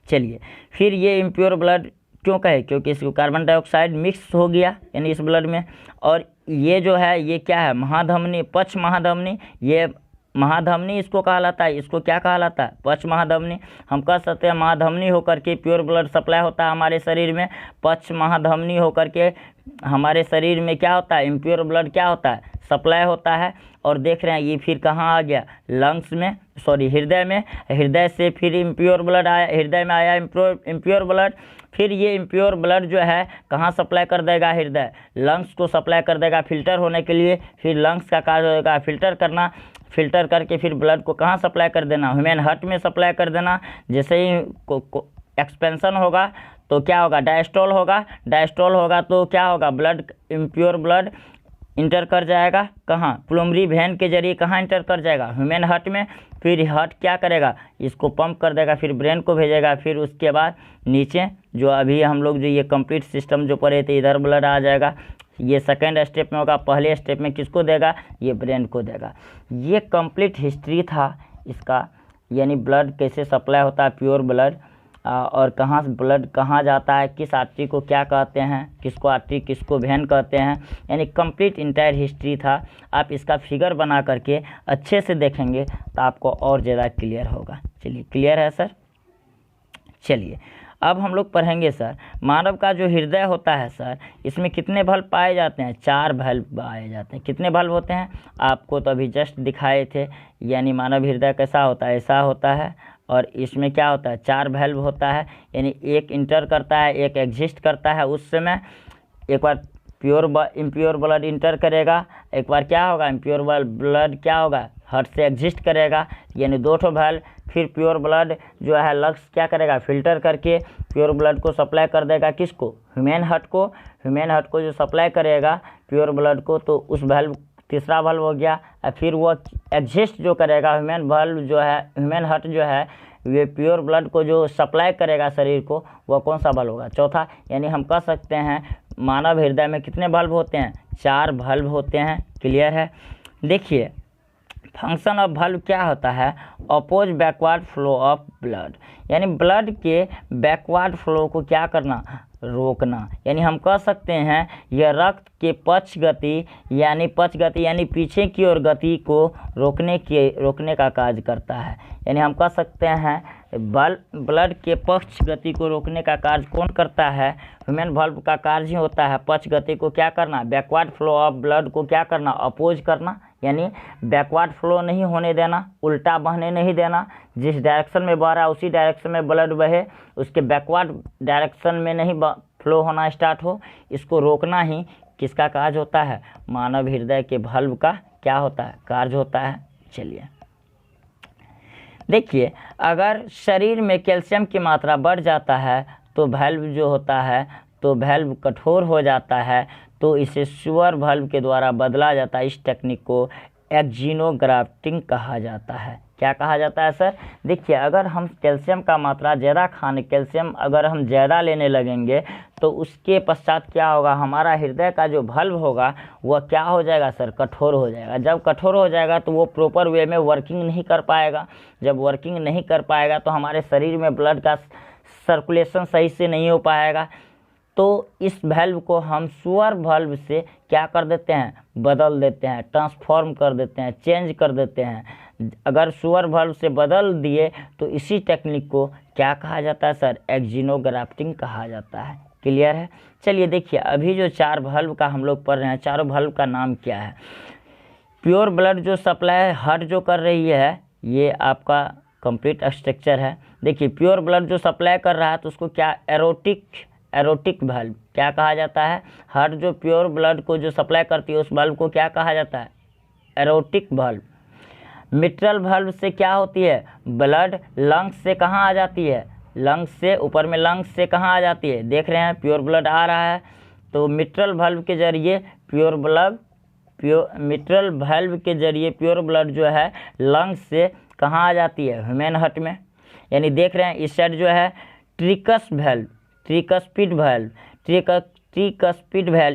चलिए फिर ये इम्प्योर ब्लड क्यों कहे, क्योंकि इसको कार्बन डाइऑक्साइड मिक्स हो गया यानी इस ब्लड में। और ये जो है ये क्या है, महाधमनी, पक्ष महाधमनी, ये महाधमनी इसको कहलाता है, इसको क्या कहलाता है, पक्ष महाधमनी। हम कह सकते हैं महाधमनी होकर के प्योर ब्लड सप्लाई होता है हमारे शरीर में, पक्ष महाधमनी होकर के हमारे शरीर में क्या होता है, इम्प्योर ब्लड क्या होता है, सप्लाई होता है। और देख रहे हैं ये फिर कहाँ आ गया, लंग्स में, सॉरी हृदय में, हृदय से फिर इम्प्योर ब्लड आया, हृदय में आया इम्प्योर ब्लड। फिर ये इम्प्योर ब्लड जो है कहाँ सप्लाई कर देगा, हृदय, लंग्स को सप्लाई कर देगा फिल्टर होने के लिए। फिर लंग्स का कार्य होगा फिल्टर करना, फिल्टर करके फिर ब्लड को कहाँ सप्लाई कर देना, ह्यूमन हार्ट में सप्लाई कर देना। जैसे ही एक्सपेंशन होगा तो क्या होगा, डायस्टोल होगा, डायस्टोल होगा तो क्या होगा, ब्लड, इम्प्योर ब्लड इंटर कर जाएगा कहाँ, प्लूमरी वेन के जरिए कहाँ इंटर कर जाएगा, ह्यूमन हार्ट में। फिर हार्ट क्या करेगा, इसको पंप कर देगा, फिर ब्रेन को भेजेगा। फिर उसके बाद नीचे जो अभी हम लोग जो ये कंप्लीट सिस्टम जो पढ़े थे, इधर ब्लड आ जाएगा, ये सेकेंड स्टेप में होगा। पहले स्टेप में किसको देगा, ये ब्रेन को देगा। ये कंप्लीट हिस्ट्री था इसका, यानी ब्लड कैसे सप्लाई होता है, प्योर ब्लड, और कहाँ ब्लड कहाँ जाता है, किस आर्टरी को क्या कहते हैं, किसको आर्टरी किसको वेन कहते हैं, यानी कंप्लीट इंटायर हिस्ट्री था। आप इसका फिगर बना करके अच्छे से देखेंगे तो आपको और ज़्यादा क्लियर होगा। चलिए क्लियर है सर। चलिए अब हम लोग पढ़ेंगे सर, मानव का जो हृदय होता है सर, इसमें कितने valve पाए जाते हैं, 4 valve पाए जाते हैं। कितने valve होते हैं, आपको तो अभी जस्ट दिखाए थे। यानी मानव हृदय कैसा होता है, ऐसा होता है, और इसमें क्या होता है, 4 valve होता है। यानी एक इंटर करता है, एक एग्जिस्ट करता है। उस समय एक बार इम्प्योर ब्लड इंटर करेगा, एक बार क्या होगा, इम्प्योर ब्लड क्या होगा, हार्ट से एग्जिस्ट करेगा, यानी 2 valve। फिर प्योर ब्लड जो है लंग्स क्या करेगा, फिल्टर करके प्योर ब्लड को सप्लाई कर देगा किसको, ह्यूमन हार्ट को। ह्यूमन हार्ट को जो सप्लाई करेगा प्योर ब्लड को, तो उस valve तीसरा बल्ब हो गया। और फिर वो एग्जिस्ट जो करेगा ह्यूमन बल्ब जो है, ह्यूमन हार्ट जो है, ये प्योर ब्लड को जो सप्लाई करेगा शरीर को, वह कौन सा बल्ब होगा? चौथा। यानी हम कह सकते हैं मानव हृदय में कितने बल्ब होते हैं? 4 बल्ब होते हैं। क्लियर है? देखिए फंक्शन ऑफ बल्ब क्या होता है? Oppose backward flow of blood, यानी ब्लड के बैकवर्ड फ्लो को क्या करना? रोकना। यानी हम कह सकते हैं यह रक्त के पक्ष गति यानी पीछे की ओर गति को रोकने का कार्य करता है। यानी हम कह सकते हैं ब्लड के पक्ष गति को रोकने का कार्य कौन करता है? ह्यूमन बल्ब का कार्य ही होता है पक्ष गति को क्या करना? बैकवर्ड फ्लो ऑफ ब्लड को क्या करना? अपोज करना। यानी बैकवर्ड फ्लो नहीं होने देना, उल्टा बहने नहीं देना। जिस डायरेक्शन में बह रहा है उसी डायरेक्शन में ब्लड बहे, उसके बैकवर्ड डायरेक्शन में नहीं फ्लो होना स्टार्ट हो, इसको रोकना ही किसका कार्य होता है? मानव हृदय के बल्ब का क्या होता है? कार्य होता है। चलिए देखिए, अगर शरीर में कैल्शियम की मात्रा बढ़ जाता है तो बल्ब जो होता है तो बल्ब कठोर हो जाता है, तो इसे सुअर बल्ब के द्वारा बदला जाता है। इस टेक्निक को एक्जिनोग्राफ्टिंग कहा जाता है। क्या कहा जाता है सर? देखिए अगर हम कैल्शियम का मात्रा ज़्यादा कैल्शियम अगर हम ज़्यादा लेने लगेंगे तो उसके पश्चात क्या होगा? हमारा हृदय का जो बल्ब होगा वह क्या हो जाएगा सर? कठोर हो जाएगा। जब कठोर हो जाएगा तो वो प्रॉपर वे में वर्किंग नहीं कर पाएगा। जब वर्किंग नहीं कर पाएगा तो हमारे शरीर में ब्लड का सर्कुलेशन सही से नहीं हो पाएगा। तो इस बल्ब को हम सुअर बल्ब से क्या कर देते हैं? बदल देते हैं, ट्रांसफॉर्म कर देते हैं, चेंज कर देते हैं। अगर सुअर बल्ब से बदल दिए तो इसी टेक्निक को क्या कहा जाता है सर? एक्जिनोग्राफ्टिंग कहा जाता है। क्लियर है? चलिए देखिए अभी जो 4 बल्ब का हम लोग पढ़ रहे हैं, चारों बल्ब का नाम क्या है? प्योर ब्लड जो सप्लाई हार्ट जो कर रही है, ये आपका कंप्लीट स्ट्रक्चर है। देखिए प्योर ब्लड जो सप्लाई कर रहा है तो उसको क्या? एरोटिक बल्ब क्या कहा जाता है? हार्ट जो प्योर ब्लड को जो सप्लाई करती है उस बल्ब को क्या कहा जाता है? Erotic bulb. मिट्रल बल्ब से क्या होती है? ब्लड लंग्स से कहाँ आ जाती है? लंग्स से ऊपर में, लंग्स से कहाँ आ जाती है? देख रहे हैं प्योर ब्लड आ रहा है, तो मिट्रल बल्ब के जरिए प्योर ब्लड जो है लंग्स से कहाँ आ जाती है? ह्यूमन हार्ट में। यानी देख रहे हैं इस साइड जो है ट्रिकस्पिड बल्ब,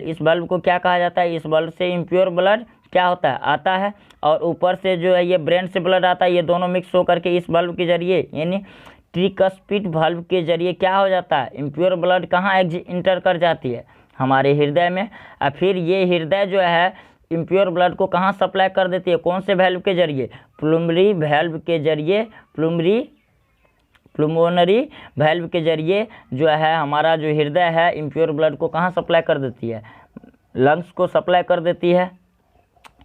इस बल्ब को क्या कहा जाता है? इस बल्ब से इम्प्योर ब्लड क्या होता है? आता है, और ऊपर से जो है ये ब्रेन से ब्लड आता है। ये दोनों मिक्स होकर के इस बल्ब के जरिए यानी ट्रिकस्पिड बल्ब के जरिए क्या हो जाता है? इम्प्योर ब्लड कहाँ इंटर कर जाती है? हमारे हृदय में। और फिर ये हृदय जो है इम्प्योर ब्लड को कहाँ सप्लाई कर देती है? कौन से वैल्व के जरिए? प्लुमरी वैल्व के जरिए, प्लुमोनरी वैल्व के जरिए जो है हमारा जो हृदय है इम्प्योर ब्लड को कहाँ सप्लाई कर देती है? लंग्स को सप्लाई कर देती है।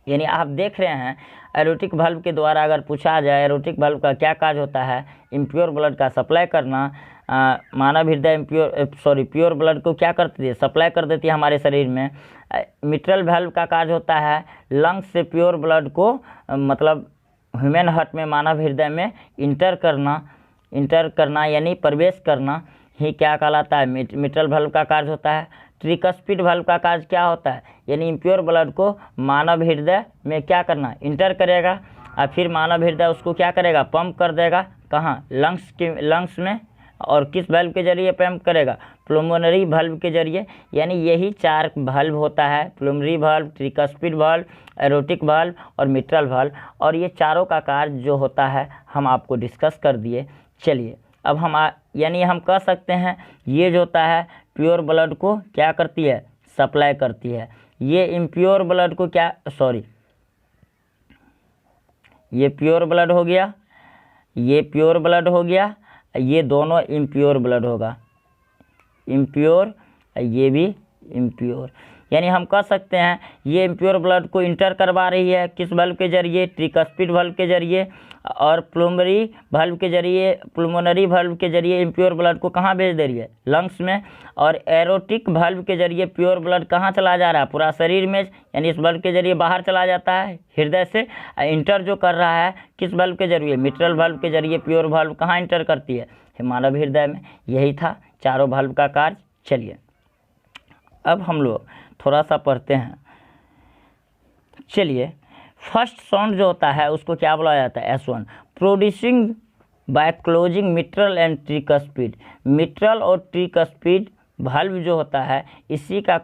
यानी आप देख रहे हैं एरोटिक बल्ब के द्वारा अगर पूछा जाए एरोटिक बल्ब का क्या कार्य होता है? इम्प्योर ब्लड का सप्लाई करना। मानव हृदय प्योर ब्लड को क्या करती है? सप्लाई कर देती है हमारे शरीर में। मिट्रल बल्ब का कार्य होता है लंग्स से प्योर ब्लड को मतलब ह्यूमन हार्ट में, मानव हृदय में इंटर करना यानी प्रवेश करना ही क्या कहलाता है? मिट्रल बल्ब का कार्य होता है। ट्रिकस्पिड बल्ब का कार्य क्या होता है? यानी इम्प्योर ब्लड को मानव हृदय में क्या करना? इंटर करेगा, और फिर मानव हृदय उसको क्या करेगा? पंप कर देगा। कहाँ? लंग्स में। और किस बल्ब के जरिए पंप करेगा? प्लुमोनरी बल्ब के जरिए। यानी यही 4 बल्ब होता है, प्लुमरी बल्ब, ट्रिकस्पिड बल्ब, एरोटिक बल्ब और मिट्रल बल्ब। और ये चारों का कार्य जो होता है हम आपको डिस्कस कर दिए। चलिए अब यानी हम कह सकते हैं ये जो होता है प्योर ब्लड को क्या करती है? सप्लाई करती है। ये इम्प्योर ब्लड को ये प्योर ब्लड हो गया, ये प्योर ब्लड हो गया, ये दोनों इम्प्योर ब्लड होगा, इम्प्योर, ये भी इम्प्योर। यानी हम कह सकते हैं ये इम्प्योर ब्लड को इंटर करवा रही है किस बल्ब के जरिए? ट्रिकस्पिड बल्ब के जरिए। और प्लुमोनरी बल्ब के जरिए इम्प्योर ब्लड को कहाँ भेज दे रही है? लंग्स में। और एरोटिक बल्ब के जरिए प्योर ब्लड कहाँ चला जा रहा है? पूरा शरीर में। यानी इस बल्ब के जरिए बाहर चला जाता है हृदय से। इंटर जो कर रहा है किस बल्ब के जरिए? मिट्रल बल्ब के जरिए प्योर बल्ब कहाँ इंटर करती है? मानव हृदय में। यही था चारों बल्ब का कार्य। चलिए अब हम लोग थोड़ा सा पढ़ते हैं चलिए, फर्स्ट साउंड जो होता है उसको क्या बोला जाता है? S1, producing by closing mitral and tricuspid. Mitral और ट्रिकस्पिड वाल्व जो होता है इसी का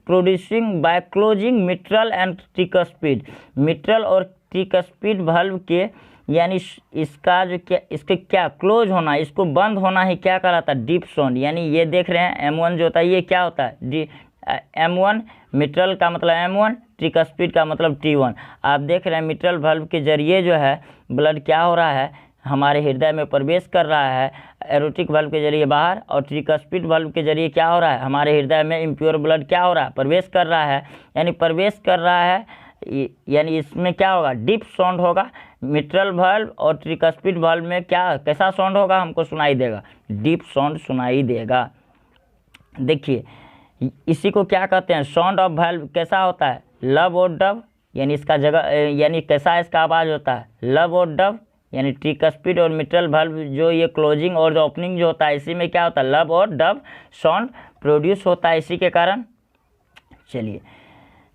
producing by closing mitral and tricuspid. Mitral और ट्रिकस्पिड वाल्व के यानी इसका जो क्या, इसके क्या क्लोज होना, इसको बंद होना ही क्या कहलाता है? Deep sound. यानी ये देख रहे हैं M1 जो होता है ये क्या होता है? M1, मिट्रल का मतलब M1, ट्रिकस्पिड का मतलब T1। आप देख रहे हैं मिट्रल वाल्व के जरिए जो है ब्लड क्या हो रहा है? हमारे हृदय में प्रवेश कर रहा है, एरोटिक वाल्व के जरिए बाहर, और ट्रिकस्पिड वाल्व के जरिए क्या हो रहा है? हमारे हृदय में इम्प्योर ब्लड क्या हो रहा है? प्रवेश कर रहा है। यानी प्रवेश कर रहा है, यानी इसमें क्या होगा? डीप साउंड होगा। मिट्रल वाल्व और ट्रिकस्पिड वाल्व में क्या, कैसा साउंड होगा? हमको सुनाई देगा, डीप साउंड सुनाई देगा। देखिए, इसी को क्या कहते हैं? साउंड ऑफ वाल्व कैसा होता है? लब और डब। यानी इसका जगह, यानी कैसा इसका आवाज़ होता है? लब और डब। यानी ट्रिकस्पिड और मिट्रल वाल्व जो ये क्लोजिंग और जो ओपनिंग जो होता है इसी में क्या होता है? लब और डब साउंड प्रोड्यूस होता है इसी के कारण। चलिए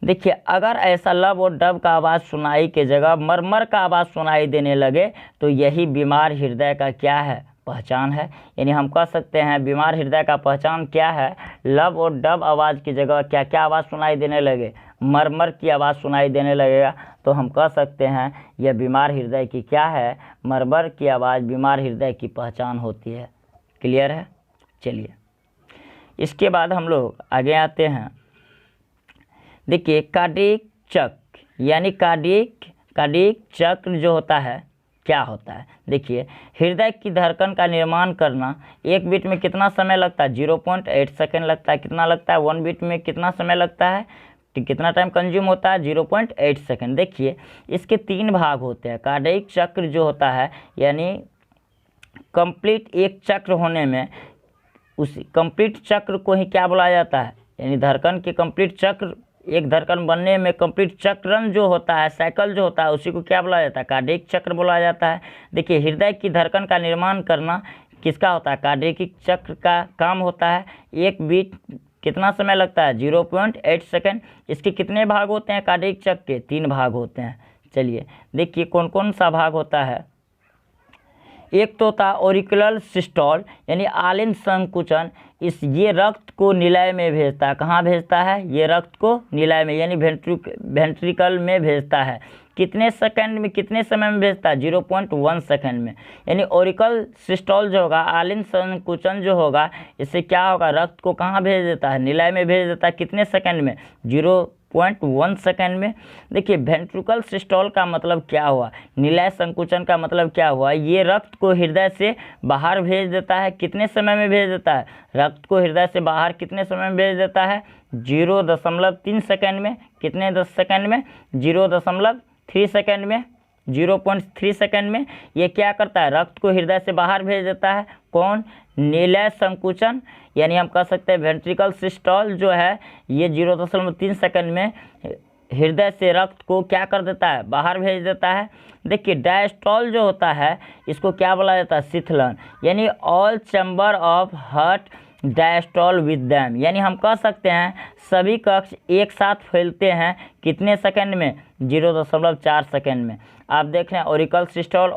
देखिए, अगर ऐसा लब और डब का आवाज़ सुनाई के जगह मरमर का आवाज़ सुनाई देने लगे तो यही बीमार हृदय का क्या है? पहचान है। यानी हम कह सकते हैं बीमार हृदय का पहचान क्या है? लब और डब आवाज़ की जगह क्या क्या आवाज़ सुनाई देने लगे? मरमर की आवाज़ सुनाई देने लगेगा तो हम कह सकते हैं यह बीमार हृदय की क्या है? मरमर की आवाज़ बीमार हृदय की पहचान होती है। क्लियर है? चलिए, इसके बाद हम लोग आगे आते हैं। देखिए, कार्डियक चक्र, यानी कार्डियक चक्र जो होता है क्या होता है? देखिए, हृदय की धड़कन का निर्माण करना एक बीट में कितना समय लगता है? 0.8 सेकेंड लगता है। कितना लगता है? 1 बीट में कितना समय लगता है? कितना टाइम कंज्यूम होता है? 0.8 सेकेंड। देखिए, इसके 3 भाग होते हैं। कार्डियक चक्र जो होता है यानी कंप्लीट एक चक्र होने में, उस कंप्लीट चक्र को ही क्या बोला जाता है? यानी धड़कन के कंप्लीट चक्र, एक धड़कन बनने में कंप्लीट चक्रण जो होता है, साइकिल जो होता है, उसी को क्या बोला जाता है? कार्डियक चक्र बोला जाता है। देखिए, हृदय की धड़कन का निर्माण करना किसका होता है? कार्डियक चक्र का काम होता है। एक बीट कितना समय लगता है? 0.8 सेकेंड। इसके कितने भाग होते हैं कार्डियक चक्र के? 3 भाग होते हैं। चलिए देखिए, कौन कौन सा भाग होता है। एक तो होता है ऑरिकुलर सिस्टोल, यानी आलिंद संकुचन। ये रक्त को निलय में भेजता है। कहाँ भेजता है? ये रक्त को निलय में, यानी वेंट्रिकल में भेजता है। कितने सेकंड में, कितने समय में भेजता है? 0.1 सेकंड में। यानी ऑरिकल सिस्टोल जो होगा, आलिंद संकुचन जो होगा, इससे क्या होगा? रक्त को कहाँ भेज देता है? निलय में भेज देता है। कितने सेकंड में? 0.1 सेकंड में। देखिए, वेंट्रिकल सिस्टोल का मतलब क्या हुआ? निलय संकुचन का मतलब क्या हुआ? ये रक्त को हृदय से बाहर भेज देता है। कितने समय में भेज देता है? रक्त को हृदय से बाहर कितने समय में भेज देता है? 0.3 सेकंड में। कितने 10 सेकंड में? 0.3 सेकंड में, 0.3 सेकंड में ये क्या करता है? रक्त को हृदय से बाहर भेज देता है। कौन? निलय संकुचन। यानी हम कह सकते हैं वेंट्रिकल सिस्टोल जो है ये 0.3 सेकंड में हृदय से रक्त को क्या कर देता है? बाहर भेज देता है। देखिए, डायस्टोल जो होता है इसको क्या बोला जाता है? शीतलन। यानी all chamber of heart diastole with them. यानी हम कह सकते हैं सभी कक्ष एक साथ फैलते हैं। कितने सेकंड में? 0.4 सेकंड में। आप देख रहे हैं ऑरिकल सिस्टोल,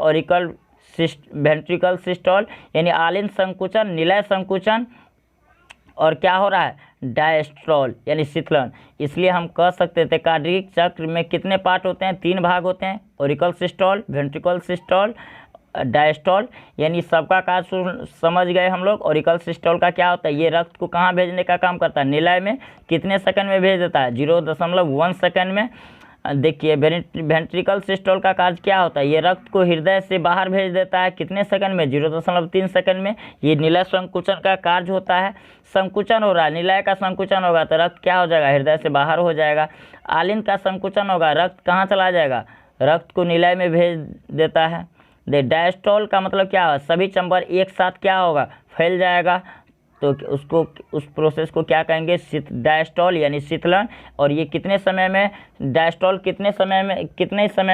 वेंट्रिकल सिस्टोल, यानी आलिंद संकुचन, निलय संकुचन, और क्या हो रहा है? डायस्टोल यानी शीतलन। इसलिए हम कह सकते थे कार्डियक चक्र में कितने पार्ट होते हैं? 3 भाग होते हैं। Auricle systole, ventricle systole, diastole. यानी सबका कार्य समझ गए हम लोग। ऑरिकल सिस्टोल का क्या होता है? ये रक्त को कहाँ भेजने का काम करता है? निलय में। कितने सेकंड में भेज देता है? 0.1 सेकंड में। देखिए, वेंट्रिकल सिस्टोल का कार्य क्या होता है? ये रक्त को हृदय से बाहर भेज देता है। कितने सेकंड में? 0.3 सेकंड में। ये निलय संकुचन का कार्य होता है। संकुचन हो रहा है, निलय का संकुचन होगा तो रक्त क्या हो जाएगा? हृदय से बाहर हो जाएगा। आलिंद का संकुचन होगा, रक्त कहाँ चला जाएगा? रक्त को निलय में भेज देता है। डायस्टोल का मतलब क्या है? सभी चैम्बर एक साथ क्या होगा? फैल जाएगा। तो उसको, उस प्रोसेस को क्या कहेंगे? डायस्टोल यानी शीतलन। और ये कितने समय में? डायस्टोल कितने समय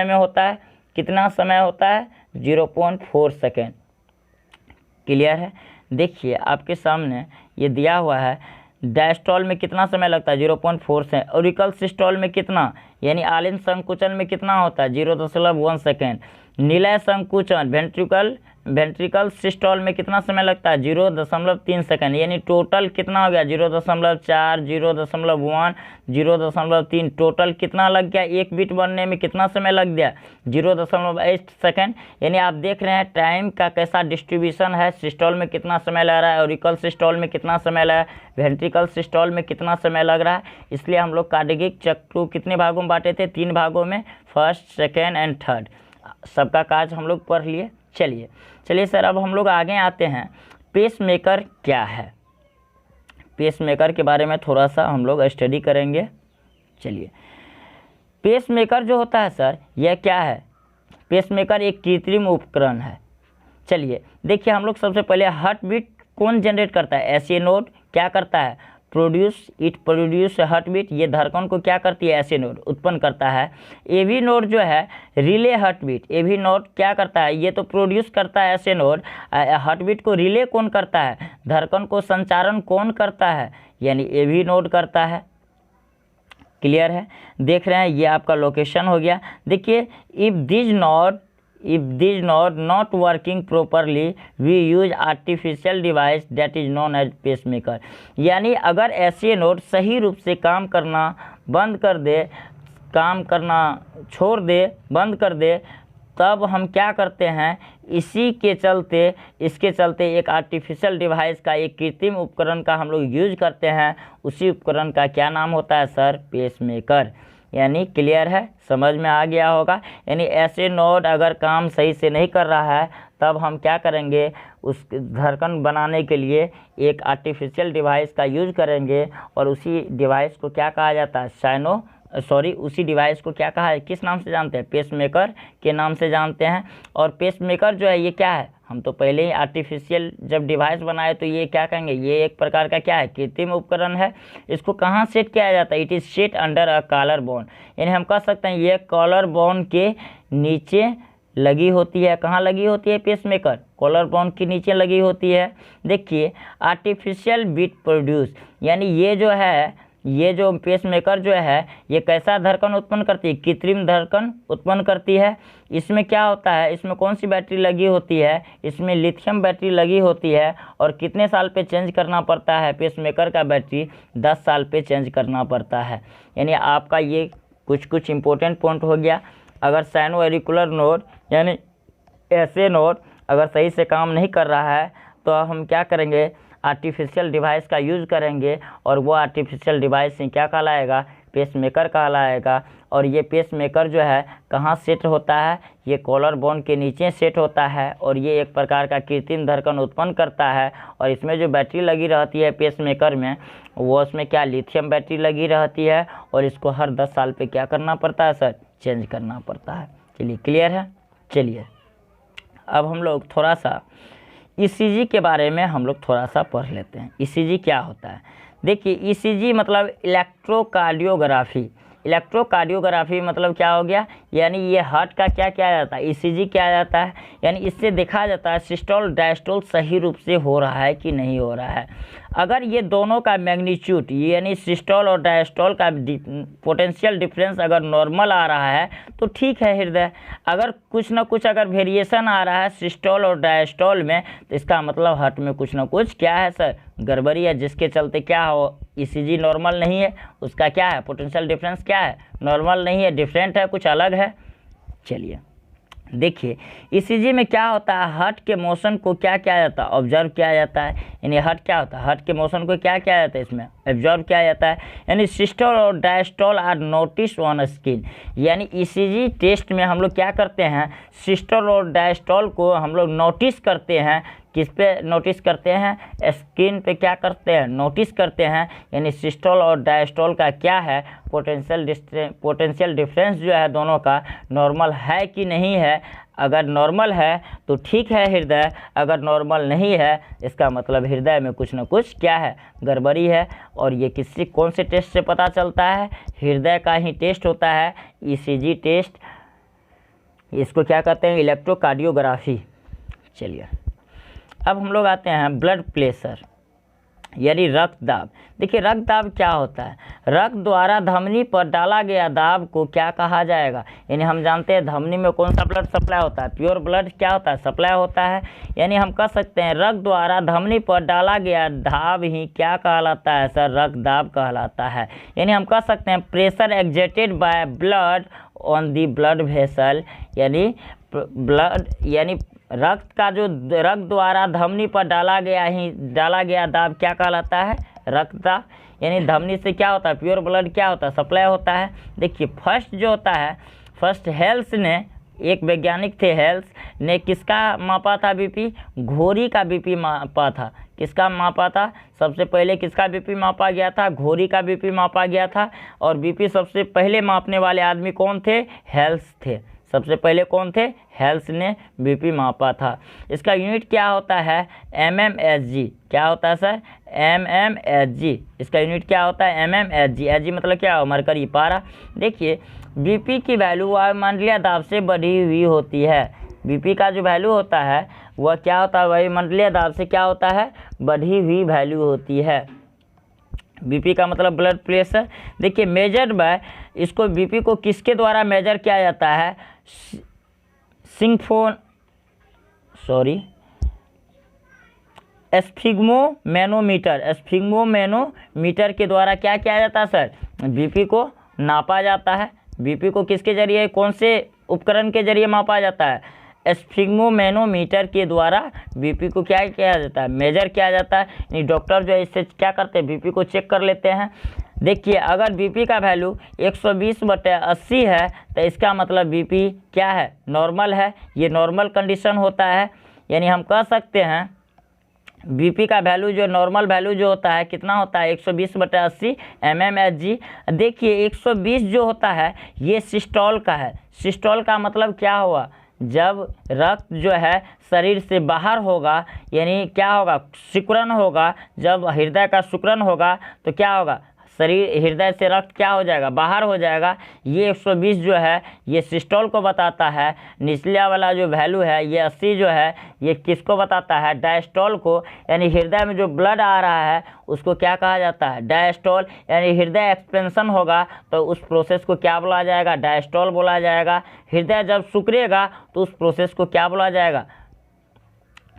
में होता है? कितना समय होता है? 0.4 सेकेंड। क्लियर है? देखिए, आपके सामने ये दिया हुआ है। डायस्टॉल में कितना समय लगता है 0.4 से, ऑरिकल सिस्टॉल में कितना, यानी आलिंद संकुचन में कितना होता है 0.1 सेकेंड, निलय संकुचन वेंट्रिकल सिस्टॉल में कितना समय लगता है 0.3 सेकेंड, यानी टोटल कितना हो गया 0.4, 0.1, 0.3, टोटल कितना लग गया, एक बीट बनने में कितना समय लग गया 0.8 सेकेंड। यानी आप देख रहे हैं टाइम का कैसा डिस्ट्रीब्यूशन है, सिस्टॉल में कितना समय लग रहा है, ऑरिकल सिस्टॉल में कितना समय लगा, वेंट्रिकल सिस्टॉल में कितना समय लग रहा है। इसलिए हम लोग कार्डियक चक्र को कितने भागों में बांटे थे, 3 भागों में, फर्स्ट, सेकेंड एंड थर्ड। सबका काज हम लोग पढ़ लिए। चलिए सर, अब हम लोग आगे आते हैं, पेसमेकर क्या है, पेसमेकर के बारे में थोड़ा सा हम लोग स्टडी करेंगे। चलिए, पेसमेकर जो होता है सर, यह क्या है, पेसमेकर एक कृत्रिम उपकरण है। चलिए देखिए, हम लोग सबसे पहले हार्ट बीट कौन जनरेट करता है, एसए नोड क्या करता है, प्रोड्यूस हार्ट बीट, ये धड़कन को क्या करती है, एसए नोड उत्पन्न करता है। एवी नोड जो है relay heart beat, AV node क्या करता है, ये तो प्रोड्यूस करता है एसए नोड, हार्ट बीट को रिले कौन करता है, धड़कन को संचारण कौन करता है, यानी एवी नोड करता है। क्लियर है, देख रहे हैं, ये आपका लोकेशन हो गया। देखिए, if this node not working properly we use artificial device that is known as pacemaker, यानी अगर ऐसे नोड सही रूप से काम करना बंद कर दे, काम करना छोड़ दे, बंद कर दे, तब हम क्या करते हैं, इसके चलते एक आर्टिफिशियल डिवाइस का, एक कृत्रिम उपकरण का हम लोग यूज करते हैं। उसी उपकरण का क्या नाम होता है सर, पेसमेकर। यानी क्लियर है, समझ में आ गया होगा। यानी ऐसे नोड अगर काम सही से नहीं कर रहा है, तब हम क्या करेंगे, उस धड़कन बनाने के लिए एक आर्टिफिशियल डिवाइस का यूज करेंगे, और उसी डिवाइस को क्या कहा जाता है, उसी डिवाइस को क्या कहा है, किस नाम से जानते हैं, पेसमेकर के नाम से जानते हैं। और पेसमेकर जो है ये क्या है, हम तो पहले ही आर्टिफिशियल जब डिवाइस बनाए तो ये क्या कहेंगे, ये एक प्रकार का क्या है, कृत्रिम उपकरण है। इसको कहाँ सेट किया जाता है, it is set under a collar bone, यानी हम कह सकते हैं ये कॉलर बोन के नीचे लगी होती है। कहाँ लगी होती है पेसमेकर, कॉलर बोन के नीचे लगी होती है। देखिए, आर्टिफिशियल बीट प्रोड्यूस, यानी ये जो पेसमेकर जो है ये कैसा धड़कन उत्पन्न करती है, कृत्रिम धड़कन उत्पन्न करती है। इसमें क्या होता है, इसमें कौन सी बैटरी लगी होती है, इसमें लिथियम बैटरी लगी होती है। और कितने साल पे चेंज करना पड़ता है पेसमेकर का बैटरी, 10 साल पे चेंज करना पड़ता है। यानी आपका ये कुछ इंपॉर्टेंट पॉइंट हो गया। अगर साइनो एरिकुलर नोड यानी ऐसे नोड अगर सही से काम नहीं कर रहा है, तो हम क्या करेंगे, आर्टिफिशियल डिवाइस का यूज़ करेंगे, और वो आर्टिफिशियल डिवाइस से क्या कहलाएगा, पेसमेकर कहलाएगा। और ये पेसमेकर जो है कहाँ सेट होता है, ये कॉलर बोन के नीचे सेट होता है, और ये एक प्रकार का कृत्रिम धड़कन उत्पन्न करता है। और इसमें जो बैटरी लगी रहती है पेसमेकर में, वो उसमें क्या लिथियम बैटरी लगी रहती है, और इसको हर 10 साल पे क्या करना पड़ता है सर, चेंज करना पड़ता है। चलिए क्लियर है। चलिए अब हम लोग थोड़ा सा ईसीजी के बारे में हम लोग थोड़ा सा पढ़ लेते हैं। ईसीजी क्या होता है, देखिए ईसीजी मतलब इलेक्ट्रोकार्डियोग्राफी। इलेक्ट्रोकार्डियोग्राफी मतलब क्या हो गया, यानी ये हार्ट का क्या किया जाता है, ईसीजी किया जाता है। यानी इससे देखा जाता है सिस्टोल डायस्टोल सही रूप से हो रहा है कि नहीं हो रहा है। अगर ये दोनों का मैग्नीट्यूड यानी सिस्टोल और डायस्टोल का पोटेंशियल डिफरेंस अगर नॉर्मल आ रहा है तो ठीक है हृदय। अगर कुछ ना कुछ अगर वेरिएशन आ रहा है सिस्टोल और डायस्टोल में, तो इसका मतलब हार्ट में कुछ ना कुछ क्या है सर, गड़बड़ी है, जिसके चलते क्या हो, ईसीजी नॉर्मल नहीं है, उसका क्या है, पोटेंशियल डिफरेंस क्या है, नॉर्मल नहीं है, डिफरेंट है, कुछ अलग है। चलिए देखिए, ईसीजी में क्या होता है, हार्ट के मोशन को क्या किया जाता है, ऑब्जर्व किया जाता है। यानी हार्ट क्या होता है, हार्ट के मोशन को क्या किया जाता है, इसमें ऑब्जर्व किया जाता है। यानी सिस्टोल और diastole are notice on skin. यानी ईसीजी टेस्ट में हम लोग क्या करते हैं, सिस्टोल और डायस्टोल को हम लोग नोटिस करते हैं। किस पे नोटिस करते हैं, स्किन पे क्या करते हैं, नोटिस करते हैं। यानी सिस्टोल और डायस्टोल का क्या है, पोटेंशियल डिफरेंस जो है दोनों का नॉर्मल है कि नहीं है। अगर नॉर्मल है तो ठीक है हृदय, अगर नॉर्मल नहीं है इसका मतलब हृदय में कुछ ना कुछ क्या है, गड़बड़ी है। और ये कौन से टेस्ट से पता चलता है, हृदय का ही टेस्ट होता है, ईसीजी टेस्ट। इसको क्या कहते हैं, इलेक्ट्रोकार्डियोग्राफी। चलिए अब हम लोग आते हैं ब्लड प्रेशर। यानी रक्त दाब। देखिए रक्त दाब क्या होता है, रक्त द्वारा धमनी पर डाला गया दाब को क्या कहा जाएगा। यानी हम जानते हैं धमनी में कौन सा ब्लड सप्लाई होता है, प्योर ब्लड क्या होता है, सप्लाई होता है। यानी हम कह सकते हैं रक्त द्वारा धमनी पर डाला गया दाब ही क्या कहलाता है सर, रक्त दाब कहलाता है। यानी हम कह सकते हैं pressure exerted by blood on the blood vessel, यानी ब्लड यानी रक्त का जो रक्त द्वारा धमनी पर डाला गया दाब क्या कहलाता है, रक्त दाब। यानी धमनी से क्या होता है, प्योर ब्लड क्या होता है, सप्लाई होता है। देखिए फर्स्ट जो होता है, फर्स्ट हेल्स ने, एक वैज्ञानिक थे हेल्स ने किसका मापा था बीपी, घोड़ी का बीपी मापा था। किसका मापा था, सबसे पहले किसका बीपी मापा गया था, घोड़ी का बीपी मापा गया था। और बीपी सबसे पहले मापने वाले आदमी कौन थे, हेल्स थे। सबसे पहले कौन थे, हेल्स ने बीपी मापा था। इसका यूनिट क्या होता है, mmHg। क्या होता है सर, mmHg। इसका यूनिट क्या होता है, mmHg। Hg मतलब क्या हो, मरकरी, पारा। देखिए बीपी की वैल्यू वायुमंडलीय दाब से बढ़ी हुई होती है। बीपी का जो वैल्यू होता है वह क्या होता है, वायुमंडलीय दाब से क्या होता है, बढ़ी हुई वैल्यू होती है। बीपी का मतलब ब्लड प्रेशर। देखिए मेजर्ड बाय, इसको बीपी को किसके द्वारा मेजर किया जाता है, स्फिग्मोमैनोमीटर के द्वारा क्या किया जाता है सर, बीपी को नापा जाता है। बीपी को किसके जरिए, कौन से उपकरण के जरिए मापा जाता है, स्फिग्मोमैनोमीटर के द्वारा बीपी को क्या किया जाता है, मेजर किया जाता है। यानी डॉक्टर जो है इससे क्या करते हैं, बीपी को चेक कर लेते हैं। देखिए अगर बीपी का वैल्यू 120/80 है तो इसका मतलब बीपी क्या है, नॉर्मल है। ये नॉर्मल कंडीशन होता है। यानी हम कह सकते हैं बीपी का वैल्यू जो नॉर्मल वैल्यू जो होता है कितना होता है, 120/80 mmHg। देखिए 120 जो होता है ये सिस्टोल का है। सिस्टोल का मतलब क्या हुआ, जब रक्त जो है शरीर से बाहर होगा, यानी क्या होगा, सिकुड़न होगा। जब हृदय का सिकुड़न होगा तो क्या होगा, शरीर हृदय से रक्त क्या हो जाएगा, बाहर हो जाएगा। ये 120 जो है ये सिस्टोल को बताता है। निचला वाला जो वैल्यू है ये 80 जो है ये किसको बताता है, डायस्टोल को। यानी हृदय में जो ब्लड आ रहा है उसको क्या कहा जाता है, डायस्टोल। यानी हृदय एक्सपेंशन होगा तो उस प्रोसेस को क्या बोला जाएगा, डायस्टोल बोला जाएगा। हृदय जब सिकुड़ेगा तो उस प्रोसेस को क्या बोला जाएगा,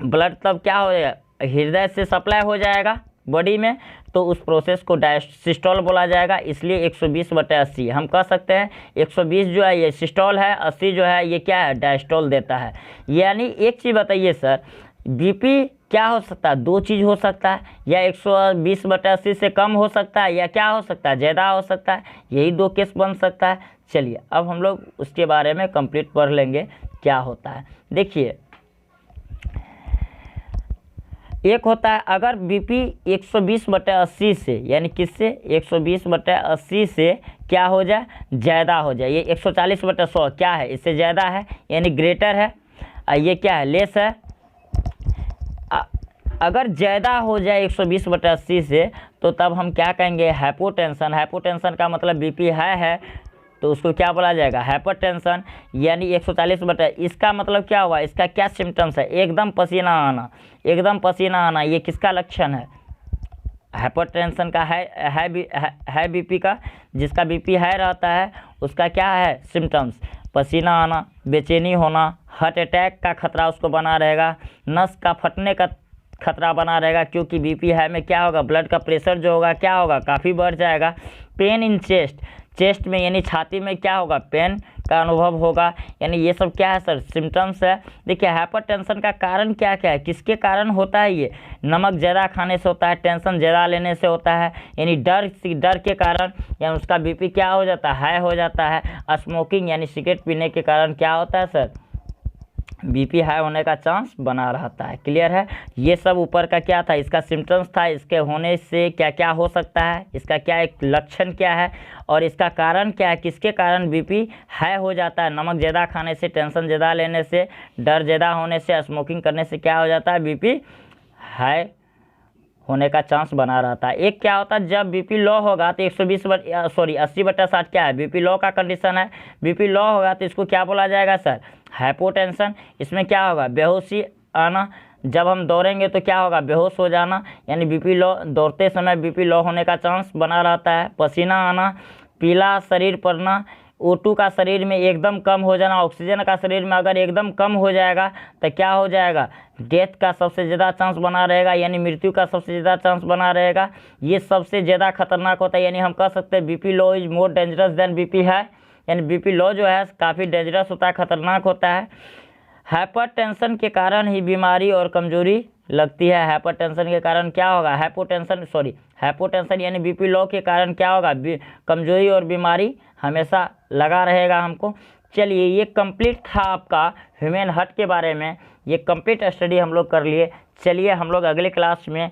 ब्लड तब क्या हो जाएगा, हृदय से सप्लाई हो जाएगा बॉडी में, तो उस प्रोसेस को सिस्टोल बोला जाएगा। इसलिए 120/80 हम कह सकते हैं 120 जो है ये सिस्टोल है, 80 जो है ये क्या है, डायस्टोल देता है। यानी एक चीज़ बताइए सर, बीपी क्या हो सकता है, दो चीज़ हो सकता है, या 120/80 से कम हो सकता है, या क्या हो सकता है, ज़्यादा हो सकता है। यही दो केस बन सकता है। चलिए अब हम लोग उसके बारे में कंप्लीट पढ़ लेंगे क्या होता है। देखिए एक होता है अगर बीपी 120/80 से, यानी किससे, 120/80 से क्या हो जाए, ज़्यादा हो जाए। ये 140/100 क्या है, इससे ज़्यादा है यानी ग्रेटर है। ये क्या है, लेस है। अगर ज़्यादा हो जाए 120/80 से तो तब हम क्या कहेंगे, हाइपोटेंशन। हाइपोटेंशन का मतलब बीपी हाई है तो उसको क्या बोला जाएगा, हाइपरटेंशन। यानी 140/, इसका मतलब क्या हुआ, इसका क्या सिम्टम्स है, एकदम पसीना आना, एकदम पसीना आना। ये किसका लक्षण है, हाइपरटेंशन का, है बीपी का। जिसका बीपी हाई रहता है उसका क्या है सिम्टम्स, पसीना आना, बेचैनी होना, हार्ट अटैक का खतरा उसको बना रहेगा, नस का फटने का खतरा बना रहेगा, क्योंकि बीपी हाई में क्या होगा, ब्लड का प्रेशर जो होगा क्या होगा, काफ़ी बढ़ जाएगा। पेन इन चेस्ट में यानी छाती में क्या होगा, पेन का अनुभव होगा। यानी ये सब क्या है सर, सिम्टम्स है। देखिए हाइपरटेंशन का कारण क्या क्या है, किसके कारण होता है, ये नमक ज़्यादा खाने से होता है, टेंशन ज़्यादा लेने से होता है, यानी डर के कारण यानी उसका बीपी क्या हो जाता है, हाई हो जाता है। स्मोकिंग यानी सिगरेट पीने के कारण क्या होता है सर, बीपी हाई होने का चांस बना रहता है। क्लियर है। ये सब ऊपर का क्या था, इसका सिम्टम्स था, इसके होने से क्या क्या हो सकता है, इसका क्या एक लक्षण क्या है और इसका कारण क्या है, किसके कारण बीपी हाई हो जाता है। नमक ज़्यादा खाने से, टेंशन ज़्यादा लेने से, डर ज़्यादा होने से, स्मोकिंग करने से क्या हो जाता है, बीपी हाई होने का चांस बना रहता है। एक क्या होता है, जब बीपी लो होगा तो 80/60 क्या है, बीपी लो का कंडीशन है। बीपी लो होगा तो इसको क्या बोला जाएगा सर, हाइपोटेंशन। इसमें क्या होगा, बेहोशी आना, जब हम दौड़ेंगे तो क्या होगा, बेहोश हो जाना, यानी बीपी लो, दौड़ते समय बीपी लो होने का चांस बना रहता है। पसीना आना, पीला शरीर पड़ना, O2 का शरीर में एकदम कम हो जाना, ऑक्सीजन का शरीर में अगर एकदम कम हो जाएगा तो क्या हो जाएगा, डेथ का सबसे ज़्यादा चांस बना रहेगा, यानी मृत्यु का सबसे ज़्यादा चांस बना रहेगा। ये सबसे ज़्यादा खतरनाक होता है, यानी हम कह सकते हैं BP low is more dangerous than BP high, यानी बीपी लो जो है काफ़ी डेंजरस होता है, खतरनाक होता है। हाइपरटेंशन के कारण ही बीमारी और कमजोरी लगती है। हाइपरटेंशन के कारण क्या होगा, हाइपोटेंशन यानी बीपी लो के कारण क्या होगा, कमजोरी और बीमारी हमेशा लगा रहेगा हमको। चलिए, ये कंप्लीट था आपका ह्यूमन हार्ट के बारे में, ये कंप्लीट स्टडी हम लोग कर लिए। चलिए हम लोग अगले क्लास में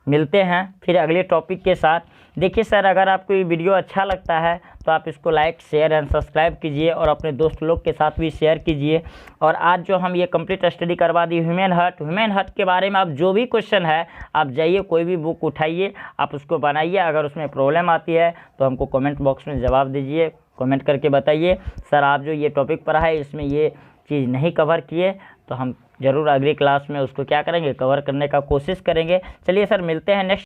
मिलते हैं फिर अगले टॉपिक के साथ। देखिए सर, अगर आपको ये वीडियो अच्छा लगता है तो आप इसको लाइक शेयर एंड सब्सक्राइब कीजिए और अपने दोस्त लोग के साथ भी शेयर कीजिए। और आज जो हम ये कंप्लीट स्टडी करवा दी ह्यूमन हार्ट के बारे में, आप जो भी क्वेश्चन है आप जाइए कोई भी बुक उठाइए, आप उसको बनाइए। अगर उसमें प्रॉब्लम आती है तो हमको कमेंट बॉक्स में जवाब दीजिए, कमेंट करके बताइए सर आप जो ये टॉपिक पढ़ा है इसमें ये चीज़ नहीं कवर किए, तो हम ज़रूर अगली क्लास में उसको क्या करेंगे, कवर करने का कोशिश करेंगे। चलिए सर, मिलते हैं नेक्स्ट